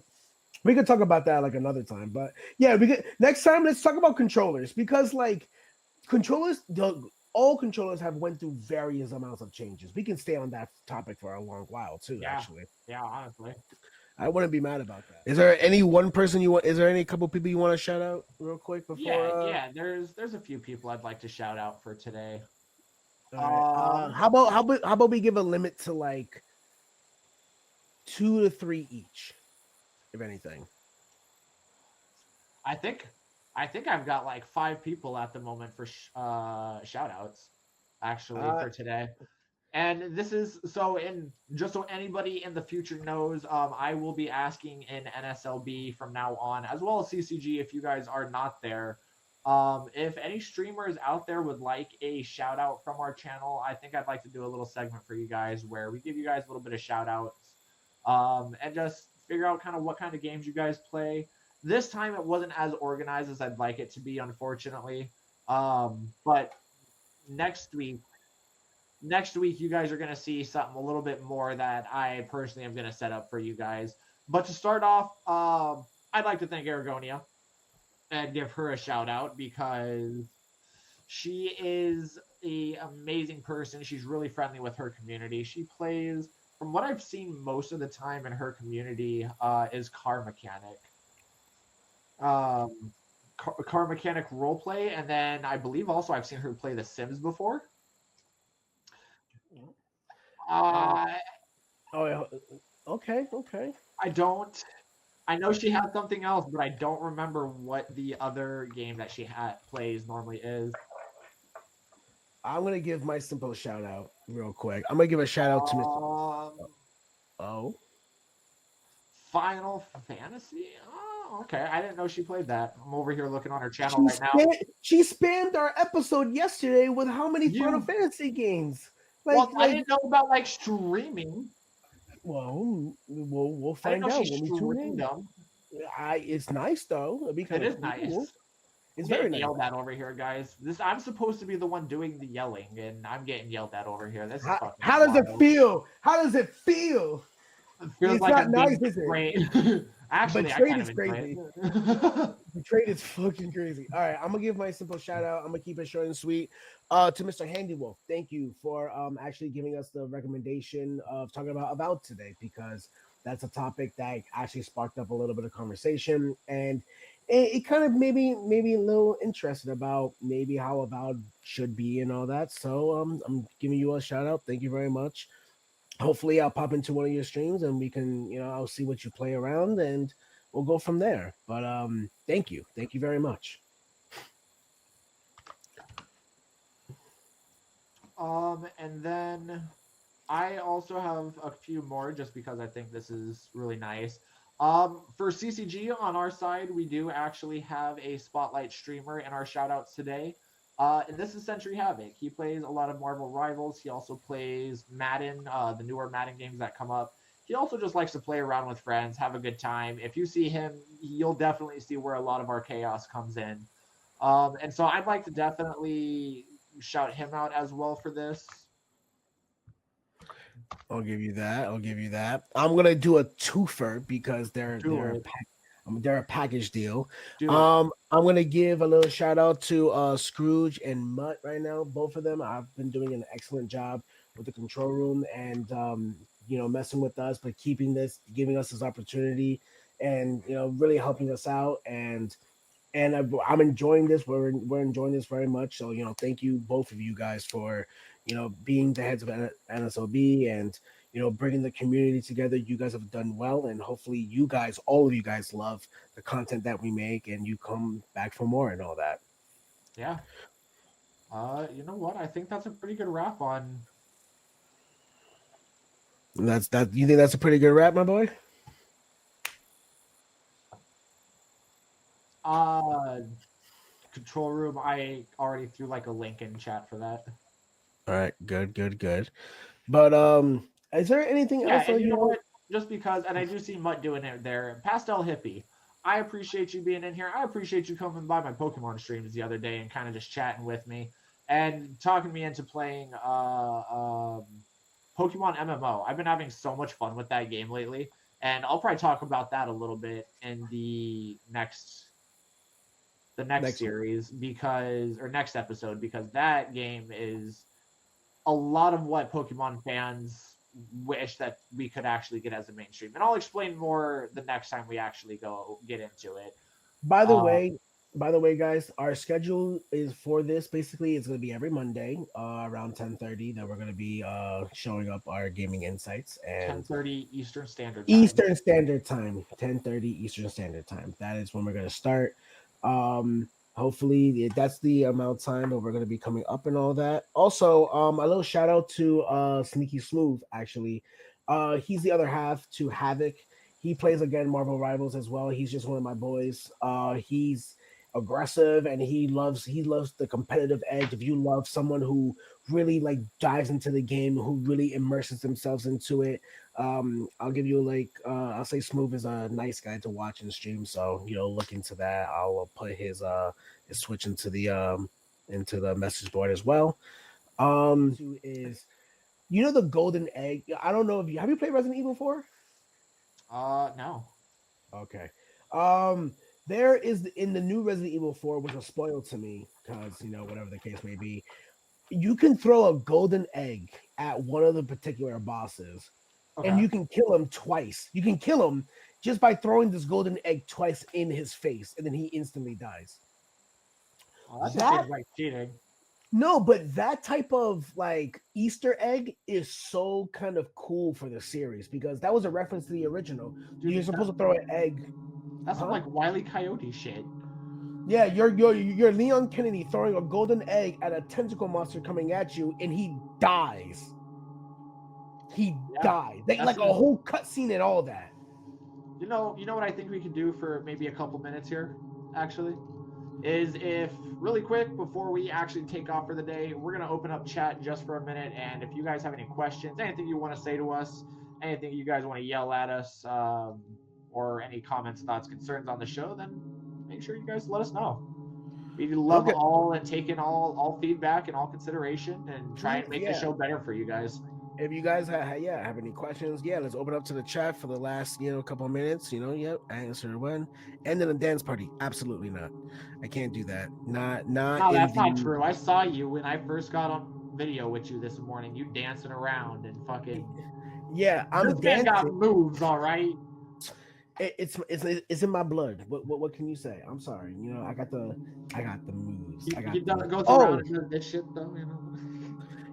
A: we could talk about that like another time. But yeah, we could next time. Let's talk about controllers because like controllers, all controllers have went through various amounts of changes. We can stay on that topic for a long while too.
B: Yeah,
A: Actually,
B: yeah. Honestly,
A: I wouldn't be mad about that. Is there any one person you want? Is there any couple people you want to shout out real quick before?
B: yeah. There's a few people I'd like to shout out for today.
A: All right.
B: Um,
A: How about we give a limit to like 2 to 3 each, if anything.
B: I think I've got like 5 people at the moment for shout outs actually
A: Uh,
B: for today. And this is so in just so anybody in the future knows, I will be asking in NSLB from now on, as well as CCG if you guys are not there. If any streamers out there would like a shout out from our channel, I think I'd like to do a little segment for you guys where we give you guys a little bit of shout outs, and just figure out kind of what kind of games you guys play. This time it wasn't as organized as I'd like it to be, unfortunately. But next week you guys are going to see something a little bit more that I personally am going to set up for you guys. But to start off, I'd like to thank Aragonia and give her a shout out because she is a amazing person. She's really friendly with her community. She plays, from what I've seen most of the time in her community, is car mechanic. Um, car mechanic roleplay, and then I believe also I've seen her play The Sims before.
A: uh,
B: Uh,
A: oh, yeah. Okay.
B: I don't. I know she had something else, but I don't remember what the other game that she plays normally is.
A: I'm gonna give my simple shout out real quick. I'm gonna give a shout out to Mr.
B: Um,
A: Oh,
B: Final Fantasy. Oh, okay. I didn't know she played that. I'm over here looking on her channel
A: she
B: right now.
A: she spammed our episode yesterday with how many Final
B: You
A: Fantasy games?
B: well, I
A: Like,
B: didn't know about like streaming.
A: well, we'll
B: I didn't
A: find
B: know she
A: out when we tune
B: streamed
A: in.
B: them.
A: It's nice though. It'd be
B: It
A: kind of
B: is
A: cool.
B: nice.
A: It's
B: I'm
A: very
B: getting
A: nice.
B: yelled at over here, guys. This I'm supposed to be the one doing the yelling, and I'm getting yelled at over here. This is fucking
A: How does it
B: wild.
A: feel? How does it feel?
B: It feels
A: It's
B: like
A: not
B: I'm being
A: nice, is it?
B: betrayed. Actually, I
A: Betrayed
B: kind of
A: is
B: enjoy
A: crazy.
B: it.
A: Betrayed is fucking crazy. All right, I'm gonna give my simple shout out. I'm gonna keep it short and sweet. To Mr. Handywolf, thank you for actually giving us the recommendation of talking about today, because that's a topic that actually sparked up a little bit of conversation, and it kind of maybe a little interested about maybe how about should be and all that. So I'm giving you a shout out. Thank you very much. Hopefully I'll pop into one of your streams and we can, I'll see what you play around and we'll go from there. But thank you. Thank you very much.
B: And then I also have a few more just because I think this is really nice. For CCG on our side, we do actually have a spotlight streamer in our shoutouts today. And this is Century Havoc. He plays a lot of Marvel Rivals. He also plays Madden, the newer Madden games that come up. He also just likes to play around with friends, have a good time. If you see him, you'll definitely see where a lot of our chaos comes in. And so I'd like to definitely shout him out as well for this.
A: I'll give you that. I'll give you that. I'm gonna do a twofer because they're a package deal.
B: Do it.
A: I'm gonna give a little shout out to Scrooge and Mutt right now. Both of them, I've been doing an excellent job with the control room and messing with us, but giving us this opportunity, and really helping us out. And I'm enjoying this. We're enjoying this very much. So thank you both of you guys for being the heads of NSOB and bringing the community together. You guys have done well, and hopefully you guys, all of you guys, love the content that we make, and you come back for more and all that.
B: Yeah. You know what? I think that's a pretty good wrap on.
A: And that's that. You think that's a pretty good wrap, my boy?
B: Control room. I already threw like a link in chat for that.
A: All right, good. But is there anything
B: Yeah,
A: else?
B: and you know what? Just because, and I do see Mutt doing it there. Pastel Hippie. I appreciate you being in here. I appreciate you coming by my Pokemon streams the other day and kind of just chatting with me and talking me into playing Pokemon MMO. I've been having so much fun with that game lately, and I'll probably talk about that a little bit in the next series next episode, because that game is a lot of what Pokemon fans wish that we could actually get as a mainstream. And I'll explain more the next time we actually go get into it.
A: By the way, guys, our schedule is for this. Basically, it's going to be every Monday around 10:30 that we're going to be showing up our gaming insights and
B: 10:30 Eastern Standard Time.
A: Eastern Standard Time, 10:30 Eastern Standard Time. That is when we're going to start. Hopefully that's the amount of time that we're going to be coming up and all that. Also, a little shout out to Sneaky Smooth. Actually, he's the other half to Havoc. He plays again Marvel Rivals as well. He's just one of my boys. He's aggressive and he loves the competitive edge. If you love someone who really like dives into the game, who really immerses themselves into it, I'll give you I'll say Smooth is a nice guy to watch and stream. So look into that. I'll put his Switch into the message board as well. Is the golden egg? I don't know if you have you played Resident Evil 4?
B: No.
A: Okay. There is in the new Resident Evil 4, which was spoiled to me because whatever the case may be, you can throw a golden egg at one of the particular bosses,
B: Okay.
A: and you can kill him twice. You can kill him just by throwing this golden egg twice in his face, and then he instantly dies.
B: Well, that just seems like cheating.
A: No, but that type of like Easter egg is so kind of cool for the series because that was a reference to the original. You're
B: Dude,
A: supposed to throw an egg.
B: that's some
A: Huh?
B: like Wile E. Coyote shit.
A: Yeah, you're Leon Kennedy throwing a golden egg at a tentacle monster coming at you, and he dies. He
B: Yeah,
A: dies. They
B: that's
A: like a whole cutscene and all that.
B: you know what I think we could do for maybe a couple minutes here, actually, is if really quick before we actually take off for the day, we're gonna open up chat just for a minute, and if you guys have any questions, anything you want to say to us, anything you guys want to yell at us, or any comments, thoughts, concerns on the show, then make sure you guys let us know. We love
A: Okay.
B: all and taking all feedback and all consideration, and try and make the
A: Yeah.
B: show better for you guys.
A: If you guys have any questions, let's open up to the chat for the last couple of minutes. Answer one. And then a dance party. Absolutely not. I can't do that. Not
B: No,
A: in
B: that's not
A: the.
B: true. I saw you when I first got on video with you this morning. You dancing around and fucking.
A: Yeah, I'm
B: This man got
A: dancing.
B: moves, all right.
A: It's in my blood. What can you say? I'm sorry. I got the moves.
B: He goes around and does this shit though,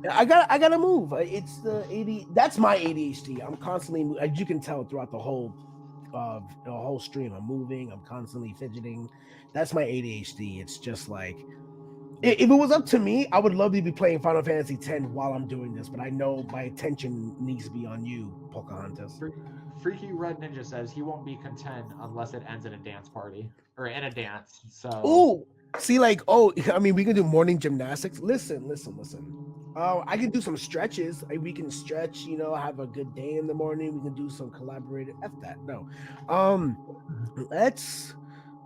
A: I gotta move. It's the AD. That's my ADHD. I'm constantly, as you can tell throughout the whole stream. I'm moving. I'm constantly fidgeting. That's my ADHD. It's just like if it was up to me, I would love to be playing Final Fantasy X while I'm doing this. But I know my attention needs to be on you, Pocahontas.
B: Freaky Red Ninja says he won't be content unless it ends in a dance party or in a dance. So.
A: Oh, see, I mean, we can do morning gymnastics. Listen. I can do some stretches. We can stretch, have a good day in the morning. We can do some collaborative. F that. No. Let's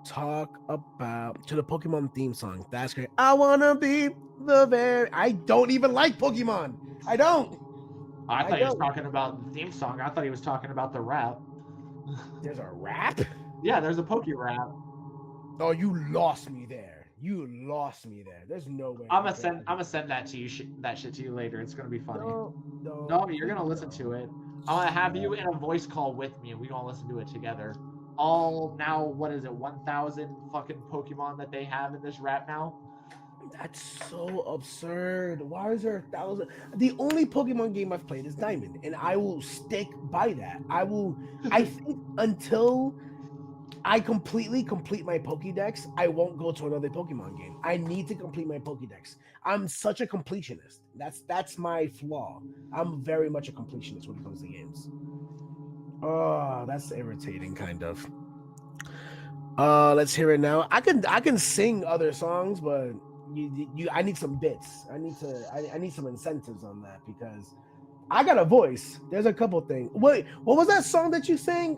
A: talk about to the Pokemon theme song. That's great. I wanna be the very. I don't even like Pokemon. I don't.
B: I thought he was talking about the theme song. I thought he was talking about the rap.
A: There's a rap?
B: Yeah, there's a Poke rap.
A: Oh, you lost me there. There's no way.
B: I'm gonna send that to you. That shit to you later. It's gonna be funny. No, you're gonna listen to it. I'm gonna have you in a voice call with me, and we gonna listen to it together. All now, what is it? 1,000 fucking Pokemon that they have in this rap now.
A: That's so absurd. Why is there 1,000? The only Pokemon game I've played is Diamond, and I will stick by that. I think until I completely complete my Pokédex, I won't go to another Pokemon game. I need to complete my Pokédex. I'm such a completionist. That's my flaw. I'm very much a completionist when it comes to games. Oh, that's irritating, kind of. Let's hear it now. I can sing other songs, but I need some bits. I need some incentives on that because I got a voice. There's a couple things. Wait, what was that song that you sang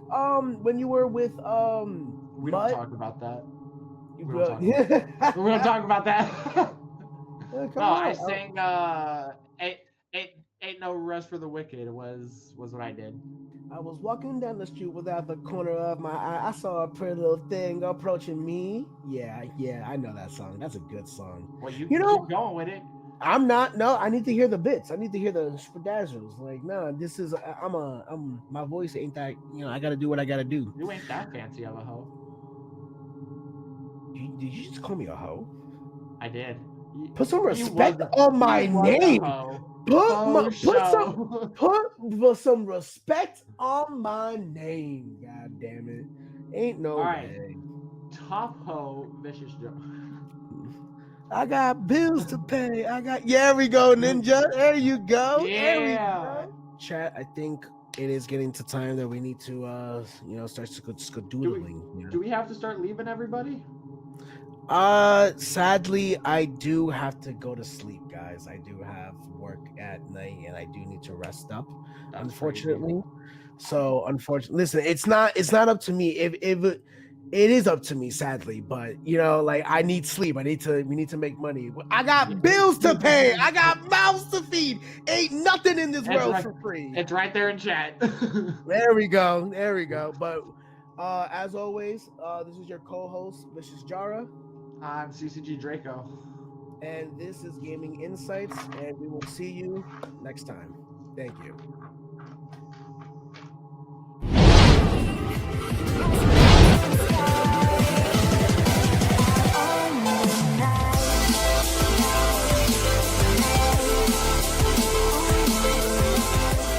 A: when you were with
B: We don't talk about that. We don't talk about that. I sang ain't no rest for the wicked was what I did.
A: I was walking down the street without the corner of my eye. I saw a pretty little thing approaching me. Yeah, I know that song. That's a good song.
B: Well, you keep going with it.
A: I'm not. No, I need to hear the bits. I need to hear the spredazzles. Like, no, this is. My voice ain't that. I got to do what I got to do.
B: You ain't that fancy of a hoe.
A: Did you just call me a hoe?
B: I did.
A: Put some respect on my name. Put some respect on my name. God damn it. Ain't no way.
B: Top hoe, vicious Joe.
A: I got bills to pay. There we go, Ninja. There you go.
B: Yeah.
A: There we go. Chat, I think it is getting to time that we need to start skedoodling.
B: Do we have to start leaving everybody?
A: Sadly, I do have to go to sleep, guys. I do have work at night and I do need to rest up. That's unfortunately. Crazy. So unfortunately, listen, it's not up to me. If it is up to me, sadly, but I need sleep. We need to make money. I got bills to pay. I got mouths to feed. Ain't nothing in this world for free.
B: It's right there in chat.
A: There we go. But as always, this is your co-host, Vicious Jarra.
B: I'm CCG Draco.
A: And this is Gaming Insights, and we will see you next time. Thank you.